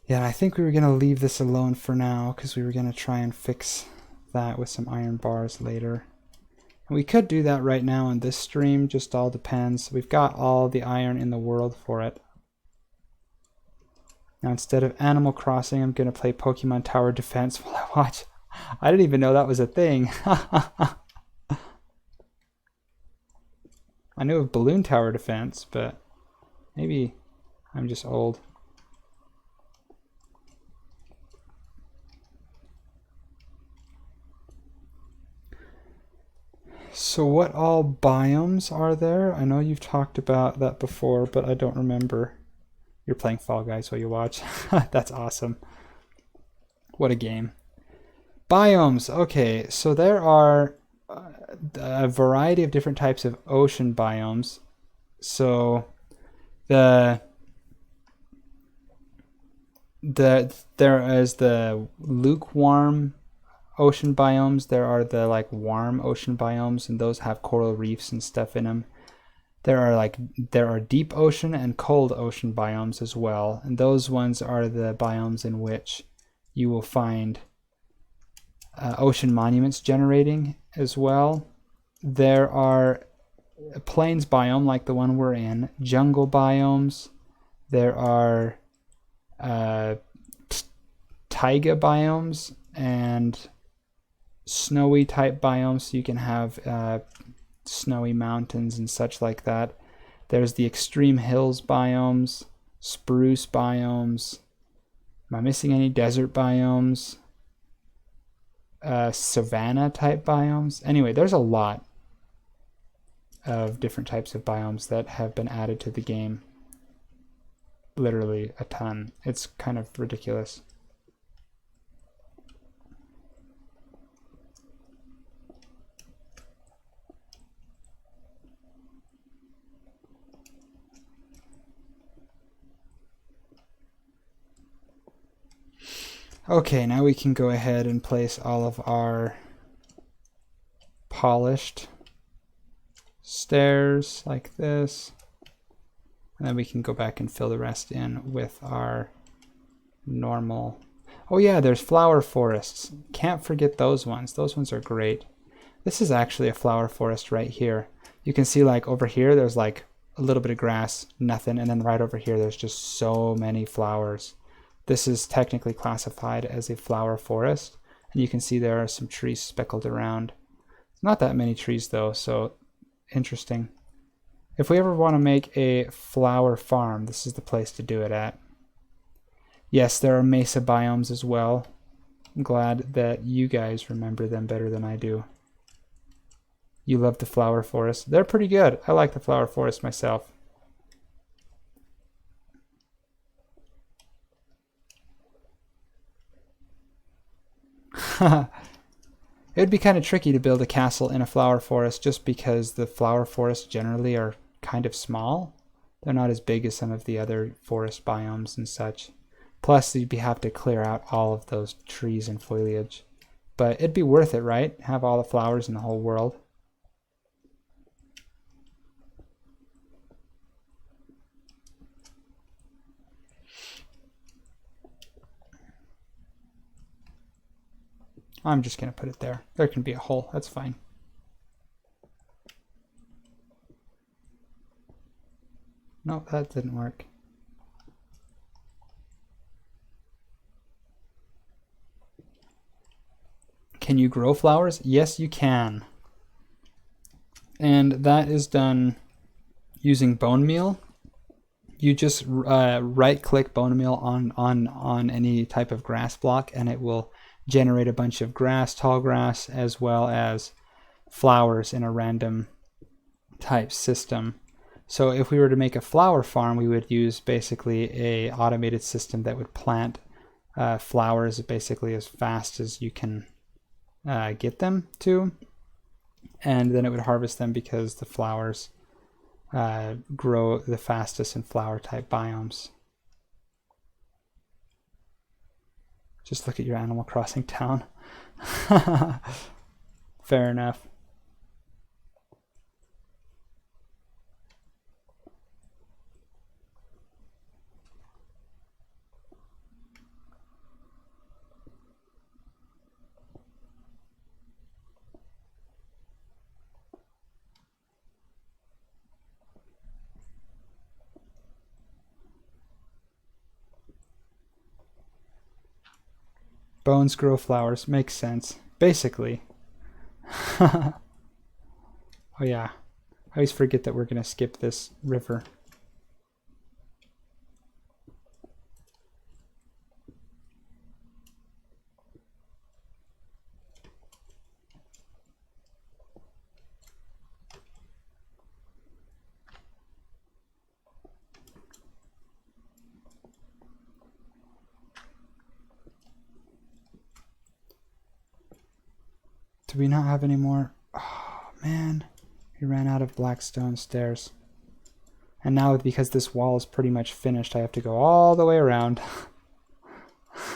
Yeah, I think we were going to leave this alone for now because we were going to try and fix that with some iron bars later. And we could do that right now in this stream, just all depends. We've got all the iron in the world for it. Now instead of Animal Crossing, I'm going to play Pokemon Tower Defense while I watch. I didn't even know that was a thing. I knew of Balloon Tower Defense, but maybe I'm just old. So what all biomes are there? I know you've talked about that before, but I don't remember. You're playing Fall Guys while you watch. That's awesome. What a game. Biomes. Okay, so there are a variety of different types of ocean biomes. So there is the lukewarm ocean biomes. There are the like warm ocean biomes, and those have coral reefs and stuff in them. There are deep ocean and cold ocean biomes as well, and those ones are the biomes in which you will find ocean monuments generating as well. There are a plains biome like the one we're in, jungle biomes. There are taiga biomes, and snowy type biomes, so you can have snowy mountains and such like that. There's the extreme hills biomes, spruce biomes. Am I missing any desert biomes? Savanna type biomes. Anyway, there's a lot of different types of biomes that have been added to the game. Literally a ton. It's kind of ridiculous. Okay, now we can go ahead and place all of our polished stairs like this. And then we can go back and fill the rest in with our normal. Oh yeah, there's flower forests. Can't forget those ones. Those ones are great. This is actually a flower forest right here. You can see like over here there's like a little bit of grass, nothing, and then right over here there's just so many flowers. This is technically classified as a flower forest, and you can see there are some trees speckled around. Not that many trees though, so interesting. If we ever want to make a flower farm, this is the place to do it at. Yes, there are mesa biomes as well. I'm glad that you guys remember them better than I do. You love the flower forest. They're pretty good. I like the flower forest myself. It'd be kind of tricky to build a castle in a flower forest just because the flower forests generally are kind of small. They're not as big as some of the other forest biomes and such. Plus, you'd have to clear out all of those trees and foliage. But it'd be worth it, right? Have all the flowers in the whole world. I'm just going to put it there. There can be a hole. That's fine. No, that didn't work. Can you grow flowers? Yes, you can. And that is done using bone meal. You just right-click bone meal on any type of grass block, and it will generate a bunch of grass, tall grass, as well as flowers in a random type system. So if we were to make a flower farm, we would use basically a automated system that would plant flowers basically as fast as you can get them to, and then it would harvest them because the flowers grow the fastest in flower type biomes. Just look at your Animal Crossing town. Fair enough. Bones grow flowers. Makes sense. Basically. Oh yeah. I always forget that we're going to skip this river. Do we not have any more? Oh, man. We ran out of Blackstone stairs. And now, because this wall is pretty much finished, I have to go all the way around.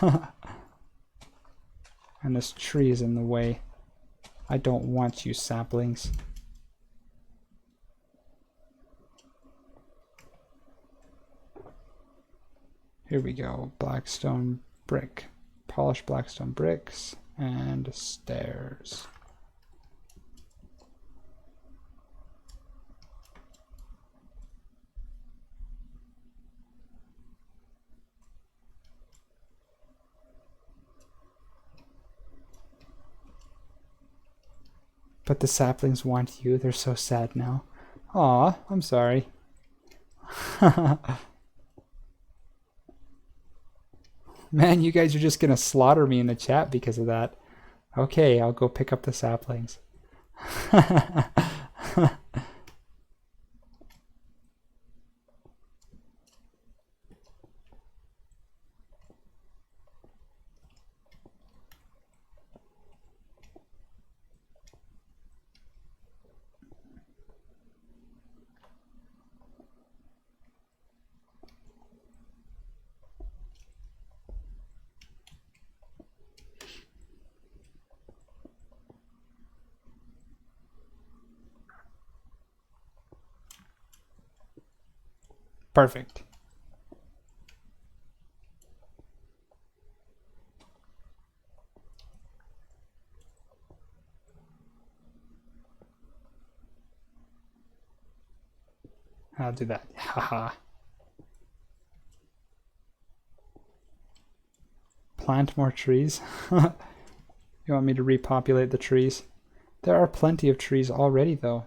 And this tree is in the way. I don't want you, saplings. Here we go. Blackstone brick. Polished Blackstone bricks. And stairs. But the saplings want you. They're so sad now. Aw, I'm sorry. Man, you guys are just gonna slaughter me in the chat because of that. Okay, I'll go pick up the saplings. Perfect. I'll do that. Haha. Plant more trees. You want me to repopulate the trees? There are plenty of trees already, though.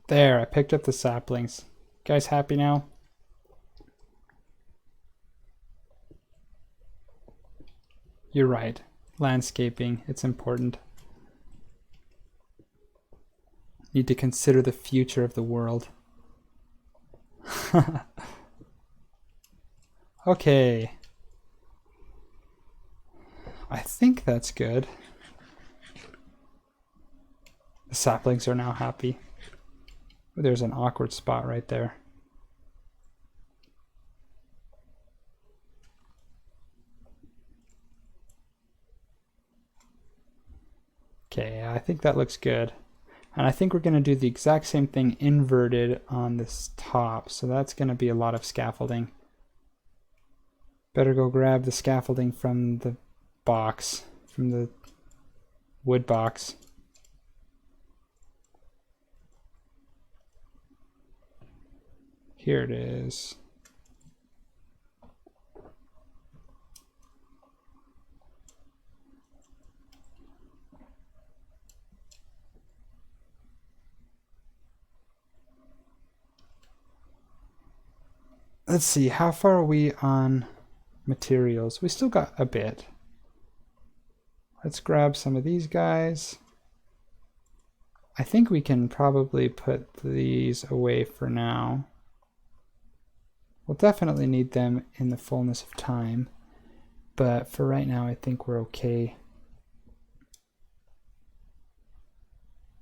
There, I picked up the saplings. Guys happy now? You're right. Landscaping, it's important. Need to consider the future of the world. Okay. I think that's good. The saplings are now happy. There's an awkward spot right there. Okay, I think that looks good. And I think we're going to do the exact same thing inverted on this top. So that's going to be a lot of scaffolding. Better go grab the scaffolding from the box, from the wood box. Here it is. Let's see, how far are we on materials? We still got a bit. Let's grab some of these guys. I think we can probably put these away for now. We'll definitely need them in the fullness of time, but for right now I think we're okay.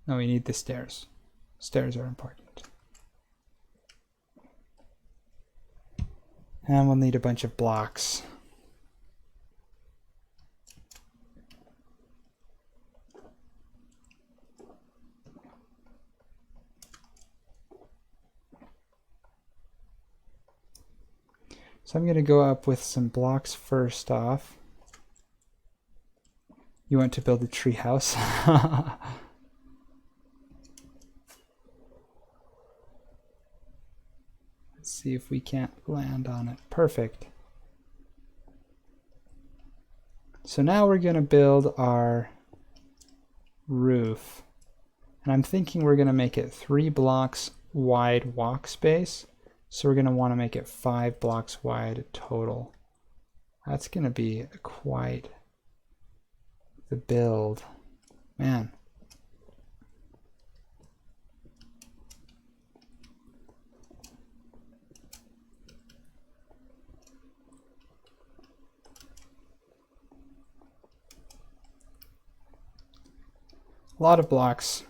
No, we need the stairs. Stairs are important. And we'll need a bunch of blocks. So I'm going to go up with some blocks first off. You want to build a tree house? Let's see if we can't land on it. Perfect. So now we're going to build our roof. And I'm thinking we're going to make it 3 blocks wide walk space. So we're going to want to make it 5 blocks wide total. That's going to be quite the build. Man. A lot of blocks.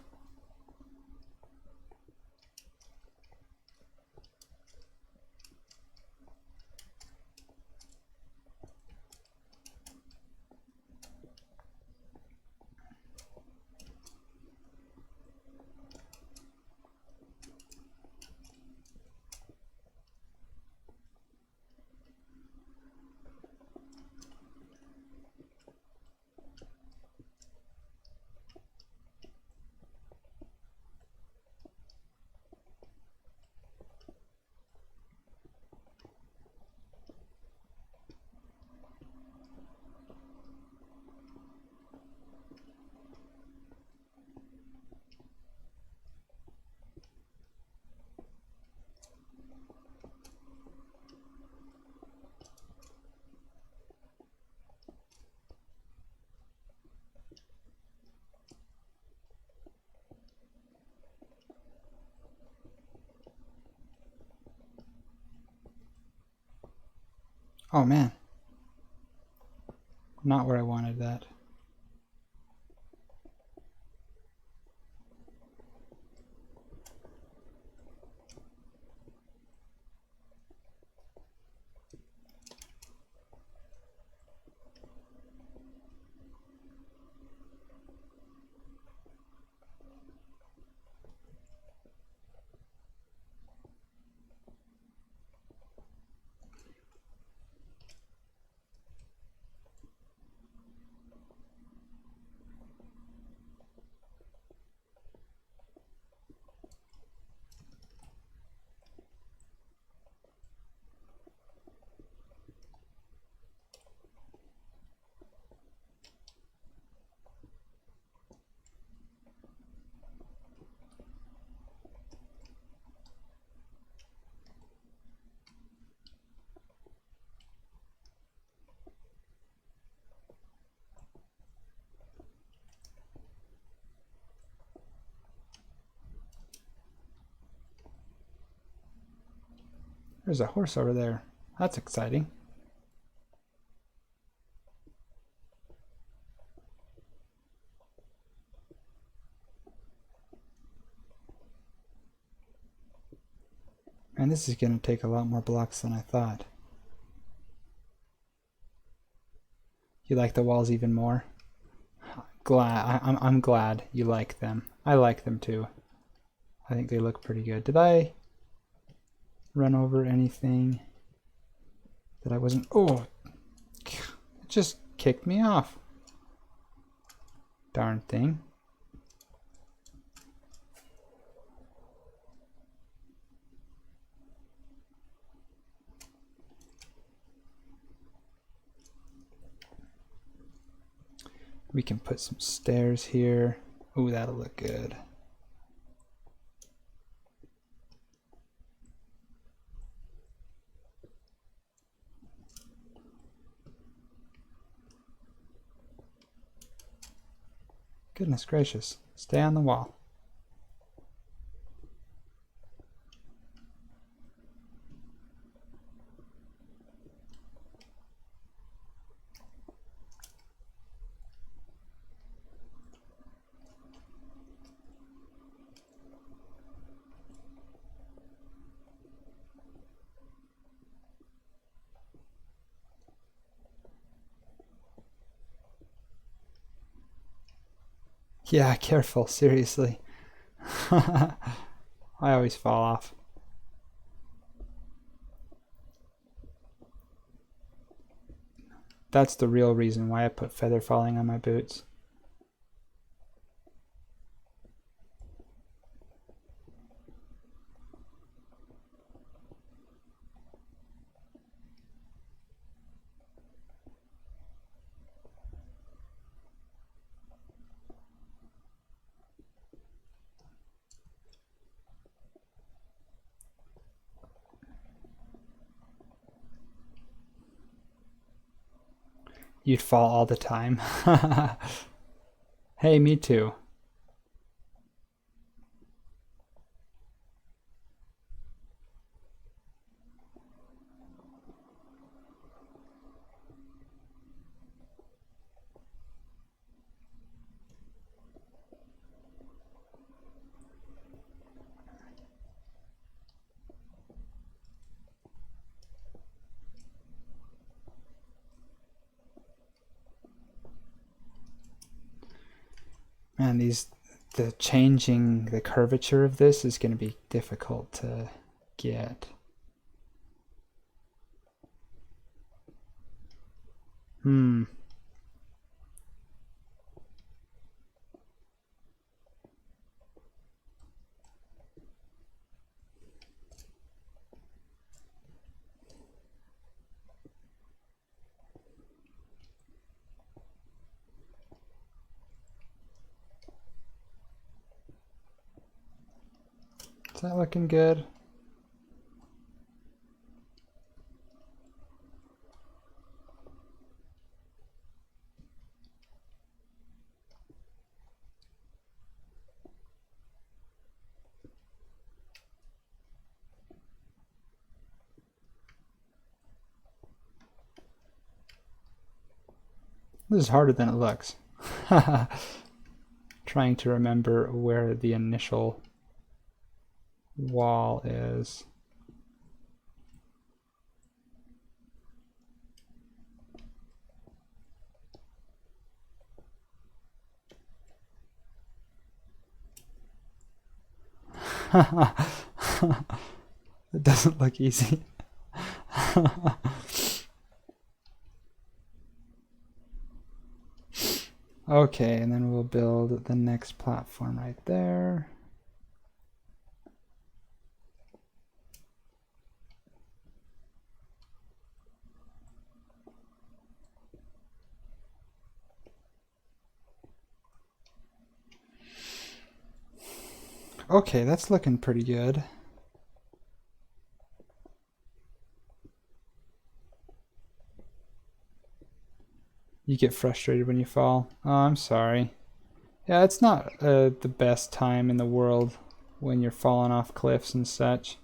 Oh man. Not where I wanted that. There's a horse over there. That's exciting. And this is going to take a lot more blocks than I thought. You like the walls even more? I'm glad you like them. I like them too. I think they look pretty good. Did I run over anything that I wasn't... Oh! It just kicked me off. Darn thing. We can put some stairs here. Ooh, that'll look good. Goodness gracious. Stay on the wall. Yeah, careful, seriously. I always fall off. That's the real reason why I put feather falling on my boots. You'd fall all the time. Hey, me too. Man, the changing the curvature of this is going to be difficult to get. Is that looking good? This is harder than it looks. Trying to remember where the initial wall is. It doesn't look easy. Okay, and then we'll build the next platform right there. Okay, that's looking pretty good. You get frustrated when you fall. Oh, I'm sorry. Yeah, it's not the best time in the world when you're falling off cliffs and such.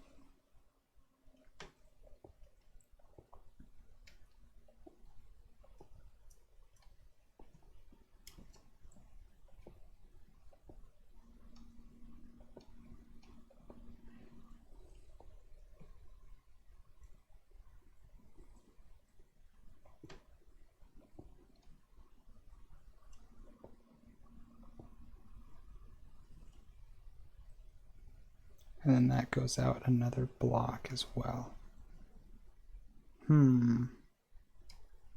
And then that goes out another block as well.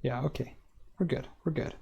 Yeah, okay. We're good. We're good.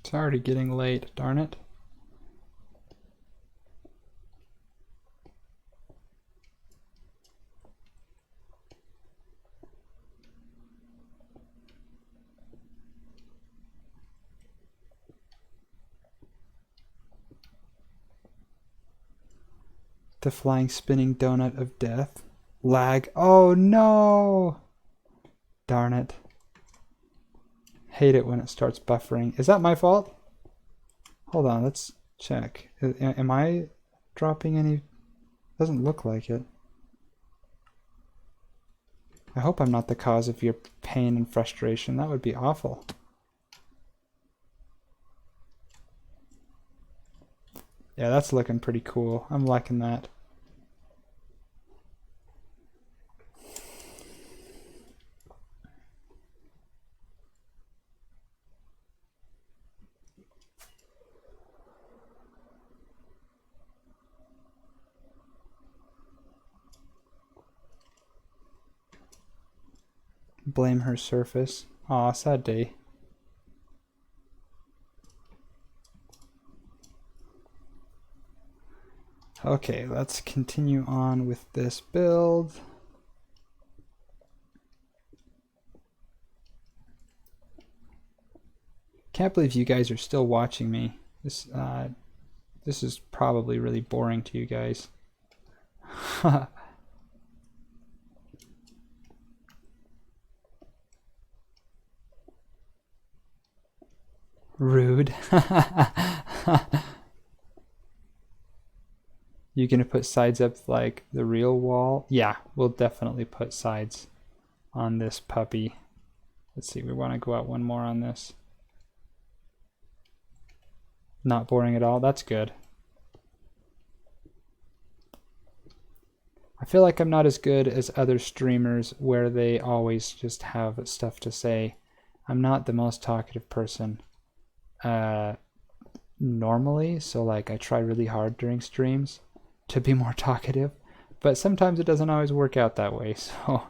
It's already getting late, darn it. The flying spinning donut of death. Lag. Oh no! Darn it. Hate it when it starts buffering. Is that my fault? Hold on, let's check. Am I dropping any? Doesn't look like it. I hope I'm not the cause of your pain and frustration. That would be awful. Yeah, that's looking pretty cool. I'm liking that. Blame her surface. Aw, sad day. Okay, let's continue on with this build. Can't believe you guys are still watching me. This is probably really boring to you guys. Rude. You gonna put sides up like the real wall? Yeah, we'll definitely put sides on this puppy. Let's see, we want to go out one more on this. Not boring at all. That's good. I feel like I'm not as good as other streamers where they always just have stuff to say. I'm not the most talkative person normally, so like I try really hard during streams to be more talkative, but sometimes it doesn't always work out that way, so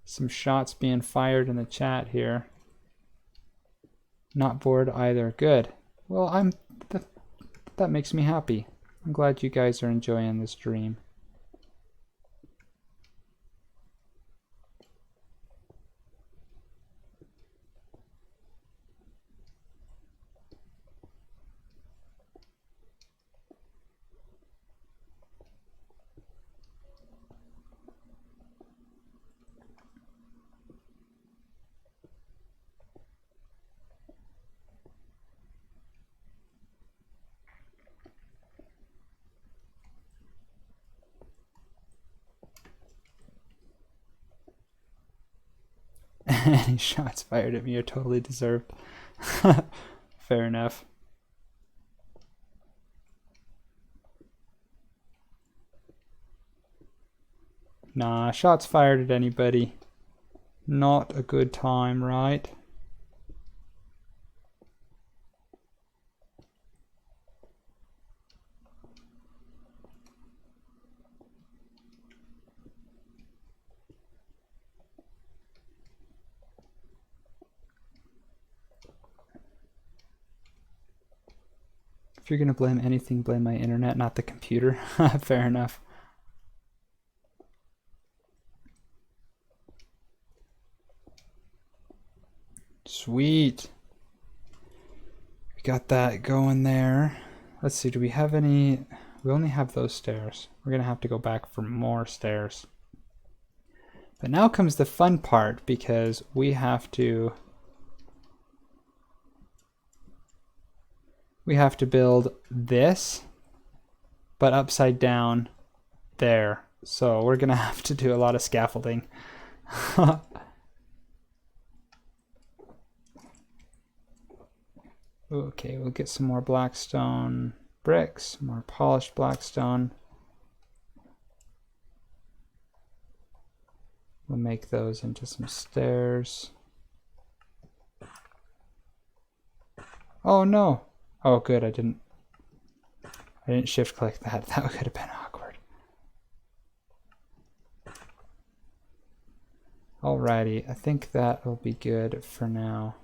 Some shots being fired in the chat here. Not bored either. Good. Well, that makes me happy. I'm glad you guys are enjoying this dream. Any shots fired at me are totally deserved. Fair enough. Nah, shots fired at anybody. Not a good time, right? If you're gonna blame anything, blame my internet, not the computer. Fair enough. Sweet. We got that going there. Let's see, do we have any? We only have those stairs. We're gonna have to go back for more stairs. But now comes the fun part, because we have to build this, but upside down there. So we're gonna have to do a lot of scaffolding. Okay, we'll get some more Blackstone bricks, more polished Blackstone. We'll make those into some stairs. Oh no! Oh good, I didn't shift click that. That could have been awkward. Alrighty, I think that will be good for now.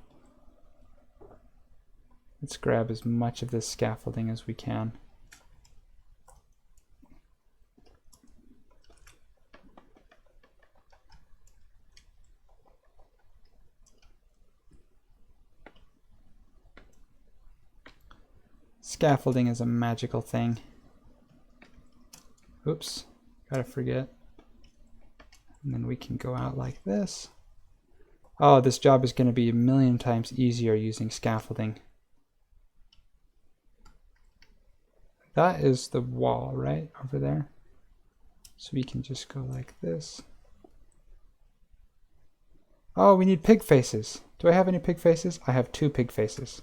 Let's grab as much of this scaffolding as we can. Scaffolding is a magical thing. Oops, gotta forget. And then we can go out like this. Oh, this job is going to be a million times easier using scaffolding. That is the wall, right? Over there. So we can just go like this. Oh, we need pig faces. Do I have any pig faces? I have 2 pig faces.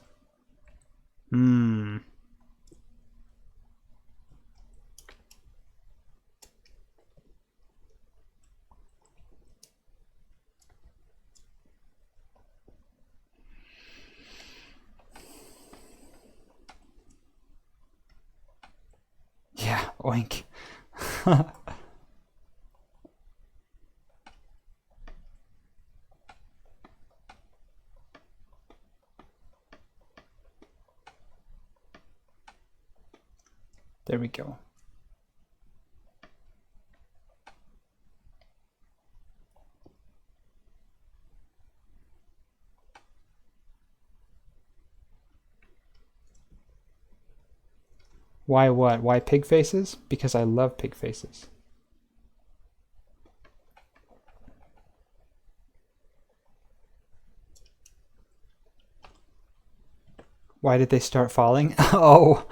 Yeah, oink. There we go. Why what? Why pig faces? Because I love pig faces. Why did they start falling? Oh,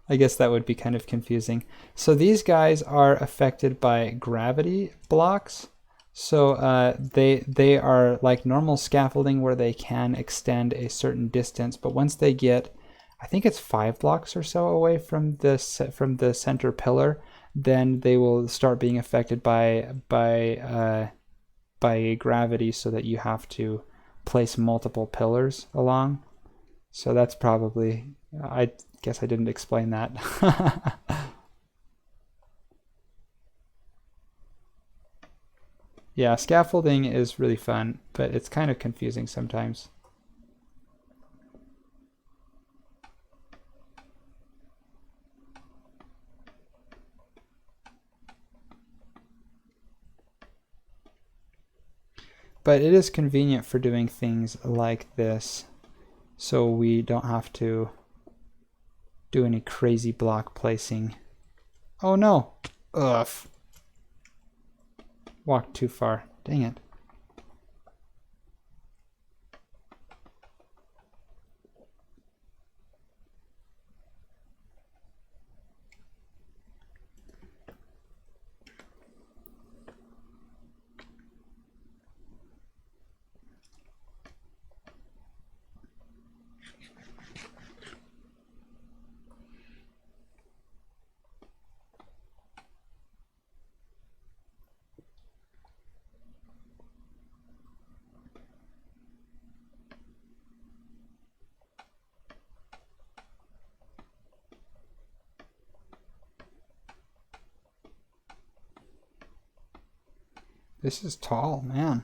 I guess that would be kind of confusing. So these guys are affected by gravity blocks. So they are like normal scaffolding where they can extend a certain distance, but once they get, I think it's 5 blocks or so away from the center pillar, then they will start being affected by gravity, so that you have to place multiple pillars along. So that's probably, I guess I didn't explain that. Yeah, scaffolding is really fun, but it's kind of confusing sometimes. But it is convenient for doing things like this, so we don't have to do any crazy block placing. Oh no! Ugh. Walked too far. Dang it. This is tall, man.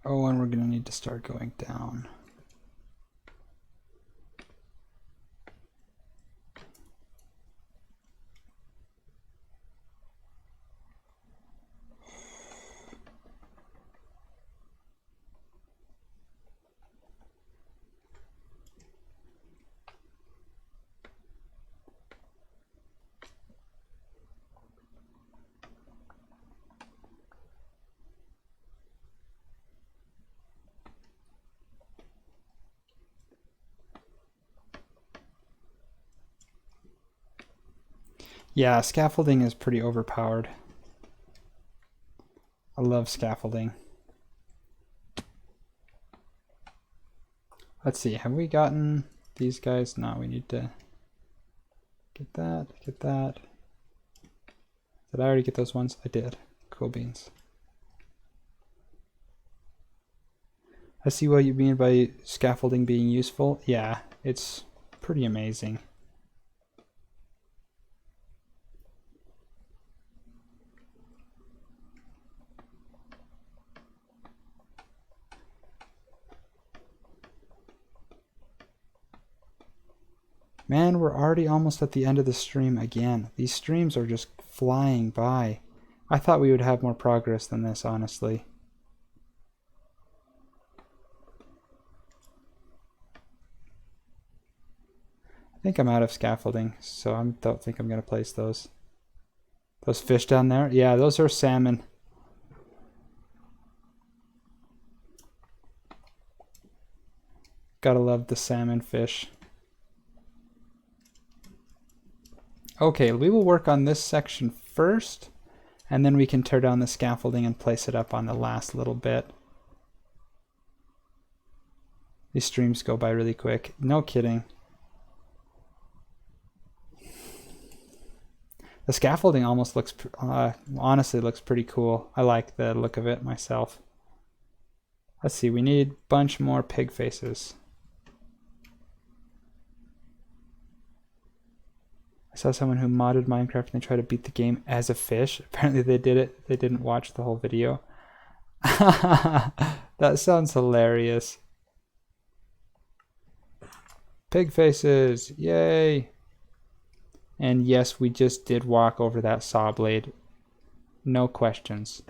Oh, and we're going to need to start going down. Yeah, scaffolding is pretty overpowered. I love scaffolding. Let's see, have we gotten these guys? No, we need to get that, get that. Did I already get those ones? I did. Cool beans. I see what you mean by scaffolding being useful. Yeah, it's pretty amazing. Man, we're already almost at the end of the stream again. These streams are just flying by. I thought we would have more progress than this, honestly. I think I'm out of scaffolding, so I don't think I'm going to place those. Those fish down there? Yeah, those are salmon. Gotta love the salmon fish. Okay, we will work on this section first, and then we can tear down the scaffolding and place it up on the last little bit. These streams go by really quick. No kidding. The scaffolding almost looks, honestly looks pretty cool. I like the look of it myself. Let's see, we need a bunch more pig faces. I saw someone who modded Minecraft and they tried to beat the game as a fish. Apparently they did it. They didn't watch the whole video. That sounds hilarious. Pig faces, yay! And yes, we just did walk over that saw blade. No questions.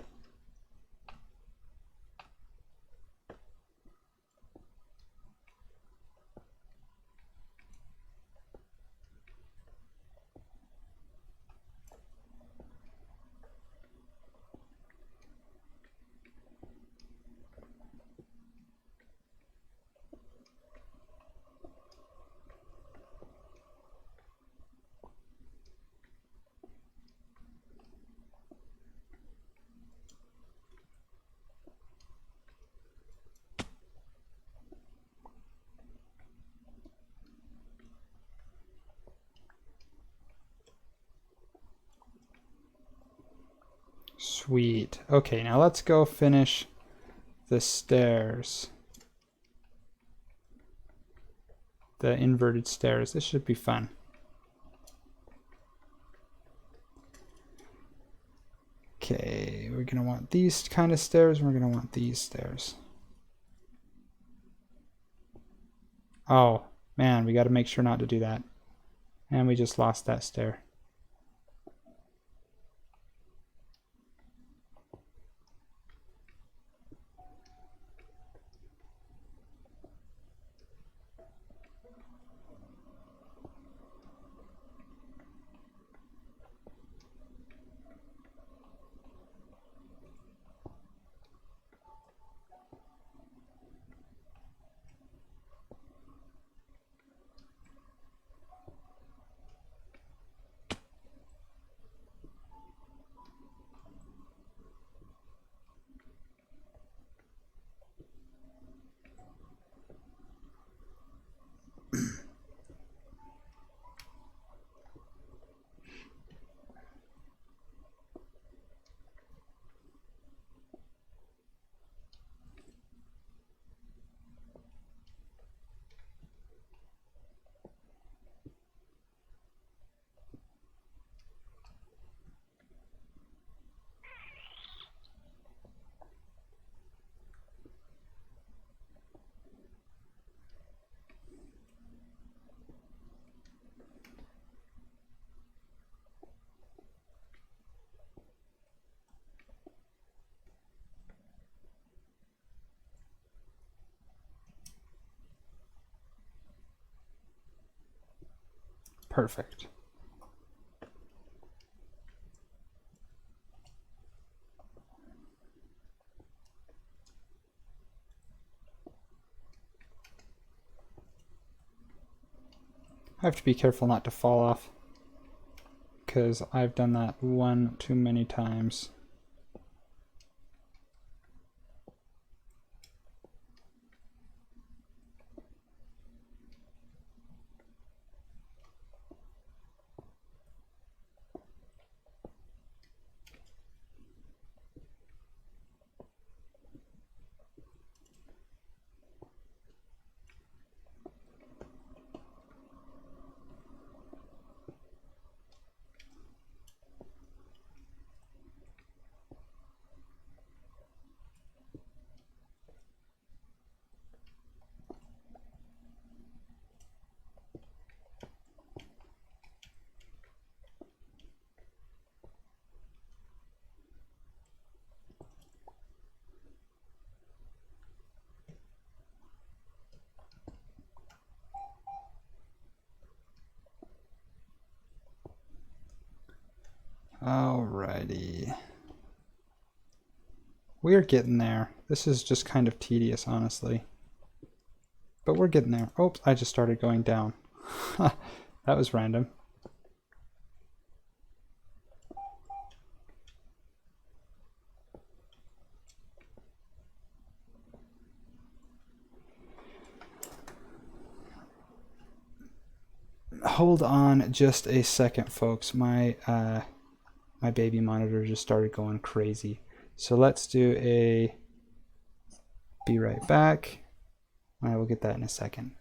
Sweet. Okay, now let's go finish the stairs. The inverted stairs. This should be fun. Okay, we're going to want these kind of stairs, and we're going to want these stairs. Oh, man, we got to make sure not to do that. And we just lost that stair. Perfect. I have to be careful not to fall off, because I've done that one too many times. Alrighty. We're getting there. This is just kind of tedious, honestly. But we're getting there. Oops, I just started going down. That was random. Hold on just a second, folks. My baby monitor just started going crazy. So let's do a be right back. I will get that in a second.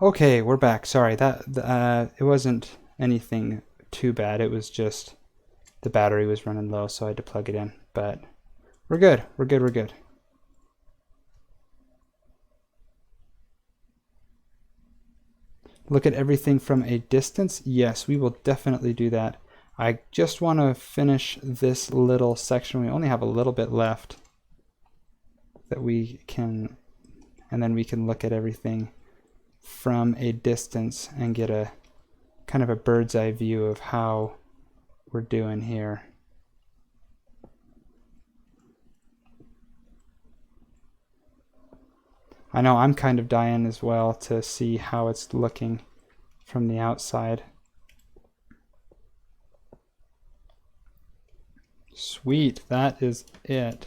Okay, we're back. Sorry, that it wasn't anything too bad. It was just the battery was running low, so I had to plug it in. But we're good. We're good. We're good. Look at everything from a distance. Yes, we will definitely do that. I just want to finish this little section. We only have a little bit left that we can, and then we can look at everything from a distance and get a kind of a bird's eye view of how we're doing here. I know I'm kind of dying as well to see how it's looking from the outside. Sweet, that is it.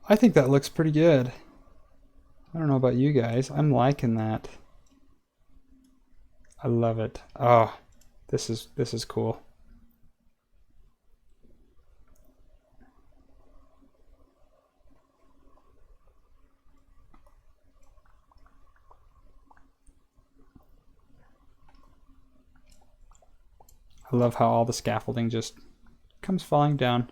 I think that looks pretty good. I don't know about you guys. I'm liking that. I love it. Oh, this is cool. I love how all the scaffolding just comes falling down.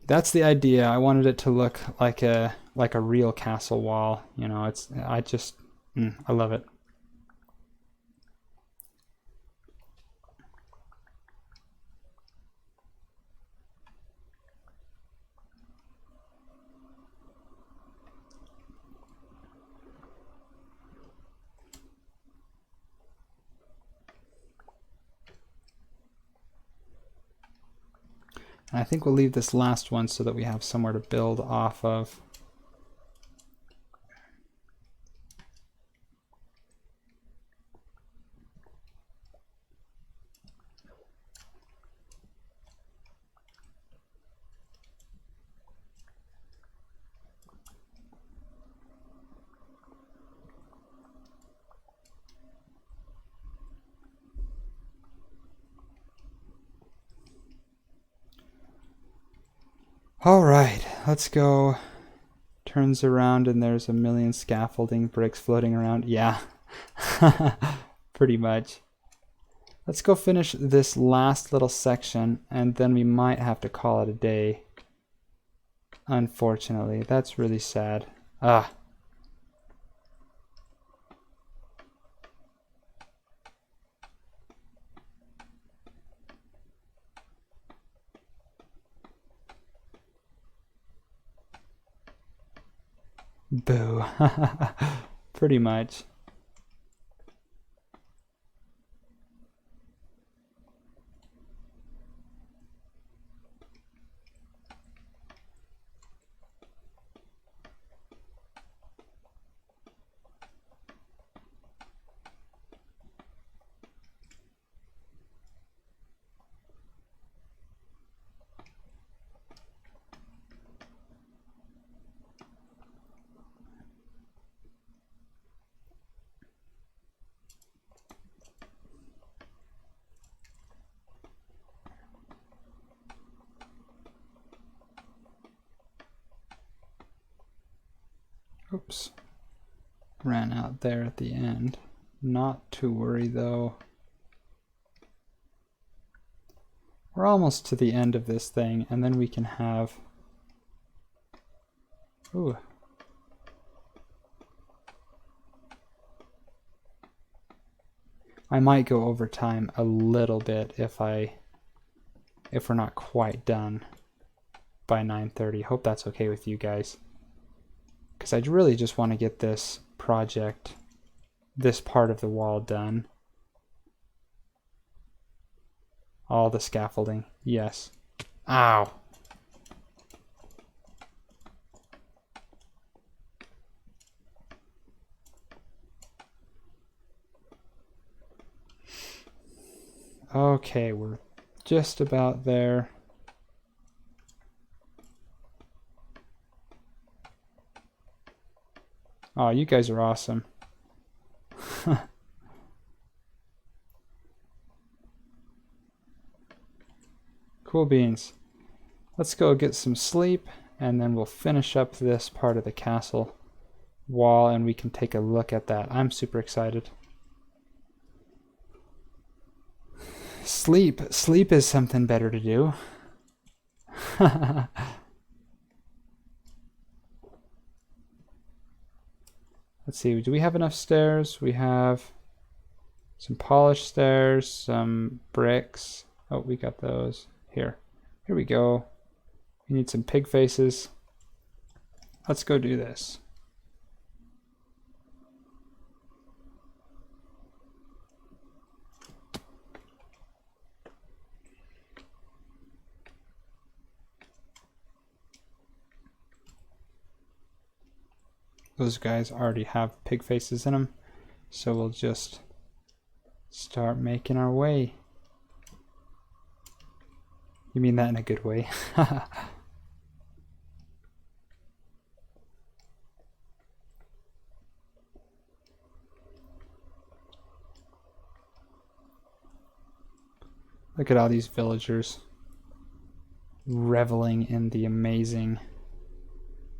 That's the idea. I wanted it to look like a real castle wall. You know, I love it. And I think we'll leave this last one so that we have somewhere to build off of. All right, let's go. Turns around and there's a million scaffolding bricks floating around. Yeah, pretty much. Let's go finish this last little section and then we might have to call it a day. Unfortunately, that's really sad. Ah. Boo. Pretty much. Oops. Ran out there at the end. Not to worry though. We're almost to the end of this thing and then we can have... Ooh. I might go over time a little bit if we're not quite done by 9:30. Hope that's okay with you guys. Because I really just want to get this project, this part of the wall done. All the scaffolding, yes. Ow. Okay, we're just about there. Oh, you guys are awesome. Cool beans. Let's go get some sleep and then we'll finish up this part of the castle wall and we can take a look at that. I'm super excited. Sleep is something better to do. Let's see, do we have enough stairs? We have some polished stairs, some bricks. Oh, we got those. Here we go. We need some pig faces. Let's go do this. those guys already have pig faces in them. So we'll just start making our way. You mean that in a good way? Look at all these villagers reveling in the amazing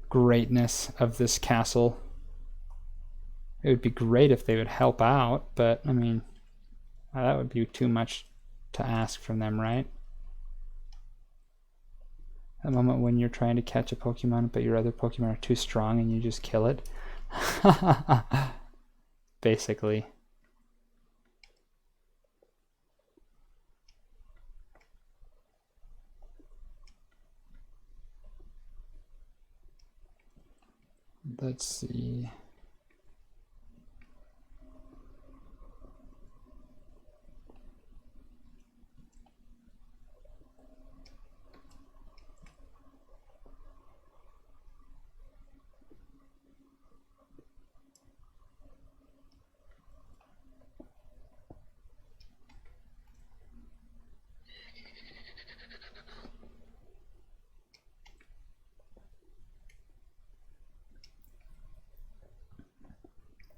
greatness of this castle. It would be great if they would help out, but I mean, that would be too much to ask from them, right? That moment when you're trying to catch a Pokemon, but your other Pokemon are too strong and you just kill it. Basically. Let's see.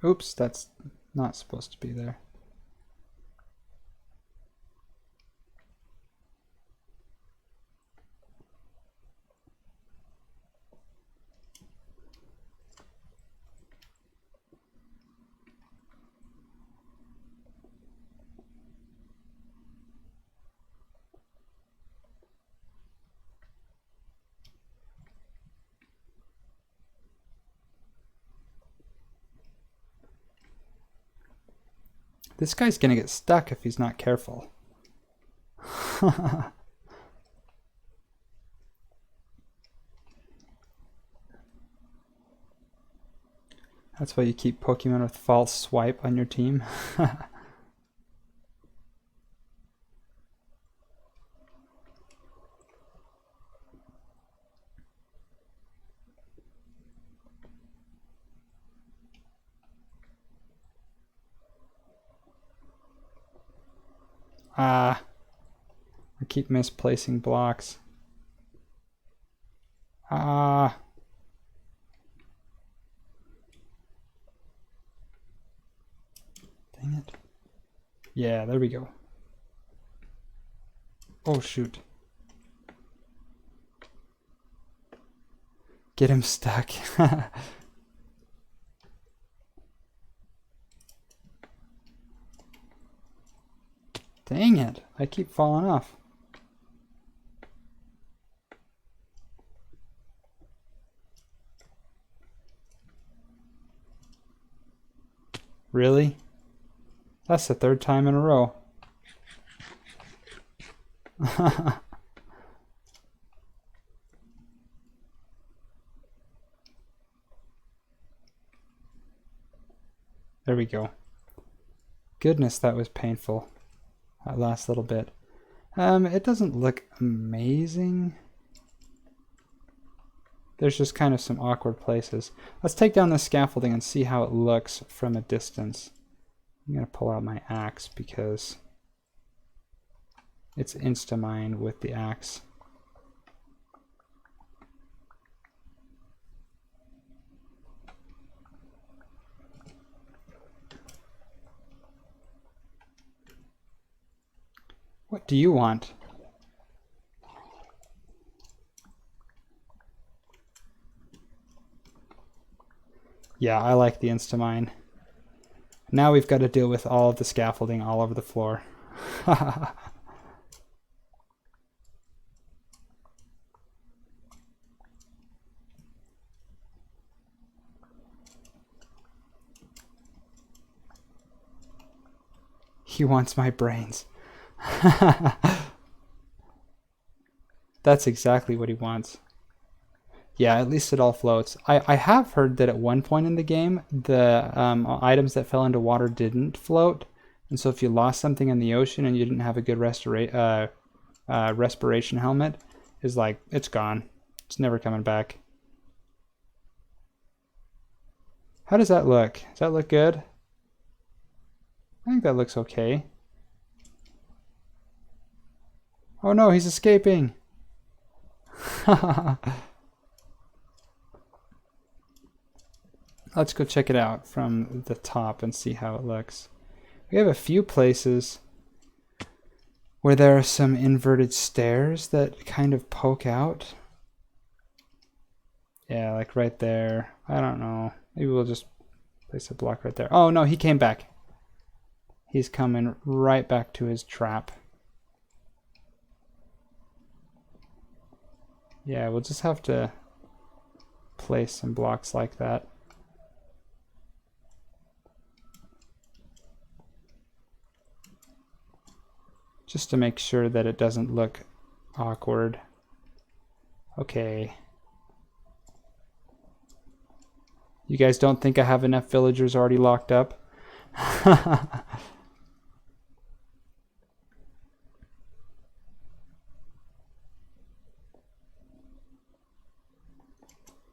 Oops, that's not supposed to be there. This guy's gonna get stuck if he's not careful. That's why you keep Pokemon with false swipe on your team. I keep misplacing blocks. Dang it. Yeah, there we go. Oh, shoot. Get him stuck. Dang it, I keep falling off. Really? That's the third time in a row. There we go. Goodness, that was painful. That last little bit. It doesn't look amazing. There's just kind of some awkward places. Let's take down the scaffolding and see how it looks from a distance. I'm going to pull out my axe because it's insta-mine with the axe. What do you want? Yeah, I like the Instamine. Now we've got to deal with all of the scaffolding all over the floor. He wants my brains. That's exactly what he wants. Yeah, at least it all floats. I have heard that at one point in the game, the items that fell into water didn't float. And so if you lost something in the ocean and you didn't have a good respiration helmet, it's gone. It's never coming back. How does that look? Does that look good? I think that looks okay. Oh no, he's escaping. Let's go check it out from the top and see how it looks. We have a few places where there are some inverted stairs that kind of poke out. Yeah, like right there. I don't know. Maybe we'll just place a block right there. Oh no, he came back. He's coming right back to his trap. Yeah, we'll just have to place some blocks like that. Just to make sure that it doesn't look awkward. Okay. You guys don't think I have enough villagers already locked up?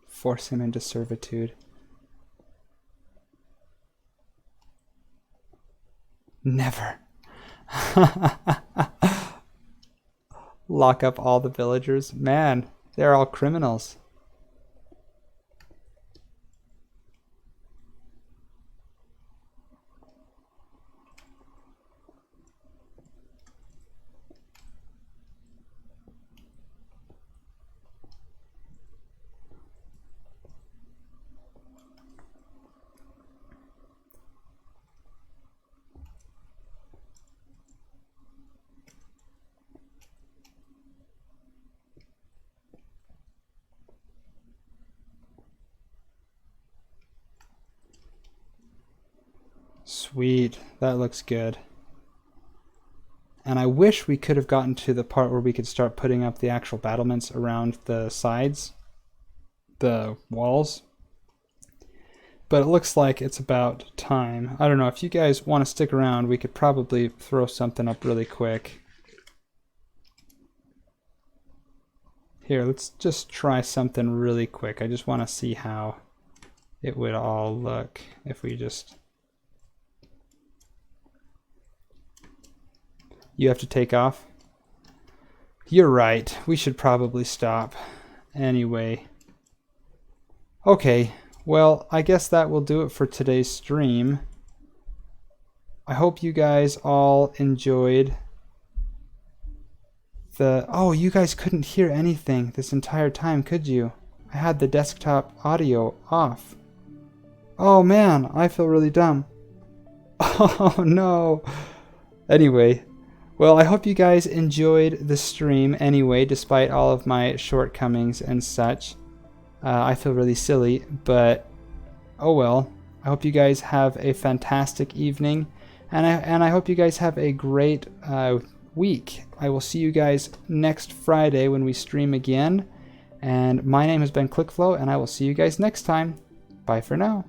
Force him into servitude. Never. Lock up all the villagers. Man, they're all criminals. Sweet, that looks good. And I wish we could have gotten to the part where we could start putting up the actual battlements around the sides, the walls. But it looks like it's about time. I don't know, if you guys want to stick around, we could probably throw something up really quick. Here, let's just try something really quick. I just want to see how it would all look if we just... You have to take off? You're right. We should probably stop. Anyway. Okay. Well, I guess that will do it for today's stream. I hope you guys all enjoyed the... Oh, you guys couldn't hear anything this entire time, could you? I had the desktop audio off. Oh man, I feel really dumb. Oh no. Anyway. Well, I hope you guys enjoyed the stream anyway, despite all of my shortcomings and such. I feel really silly, but oh well. I hope you guys have a fantastic evening, and I hope you guys have a great week. I will see you guys next Friday when we stream again, and my name has been ClickFlow, and I will see you guys next time. Bye for now.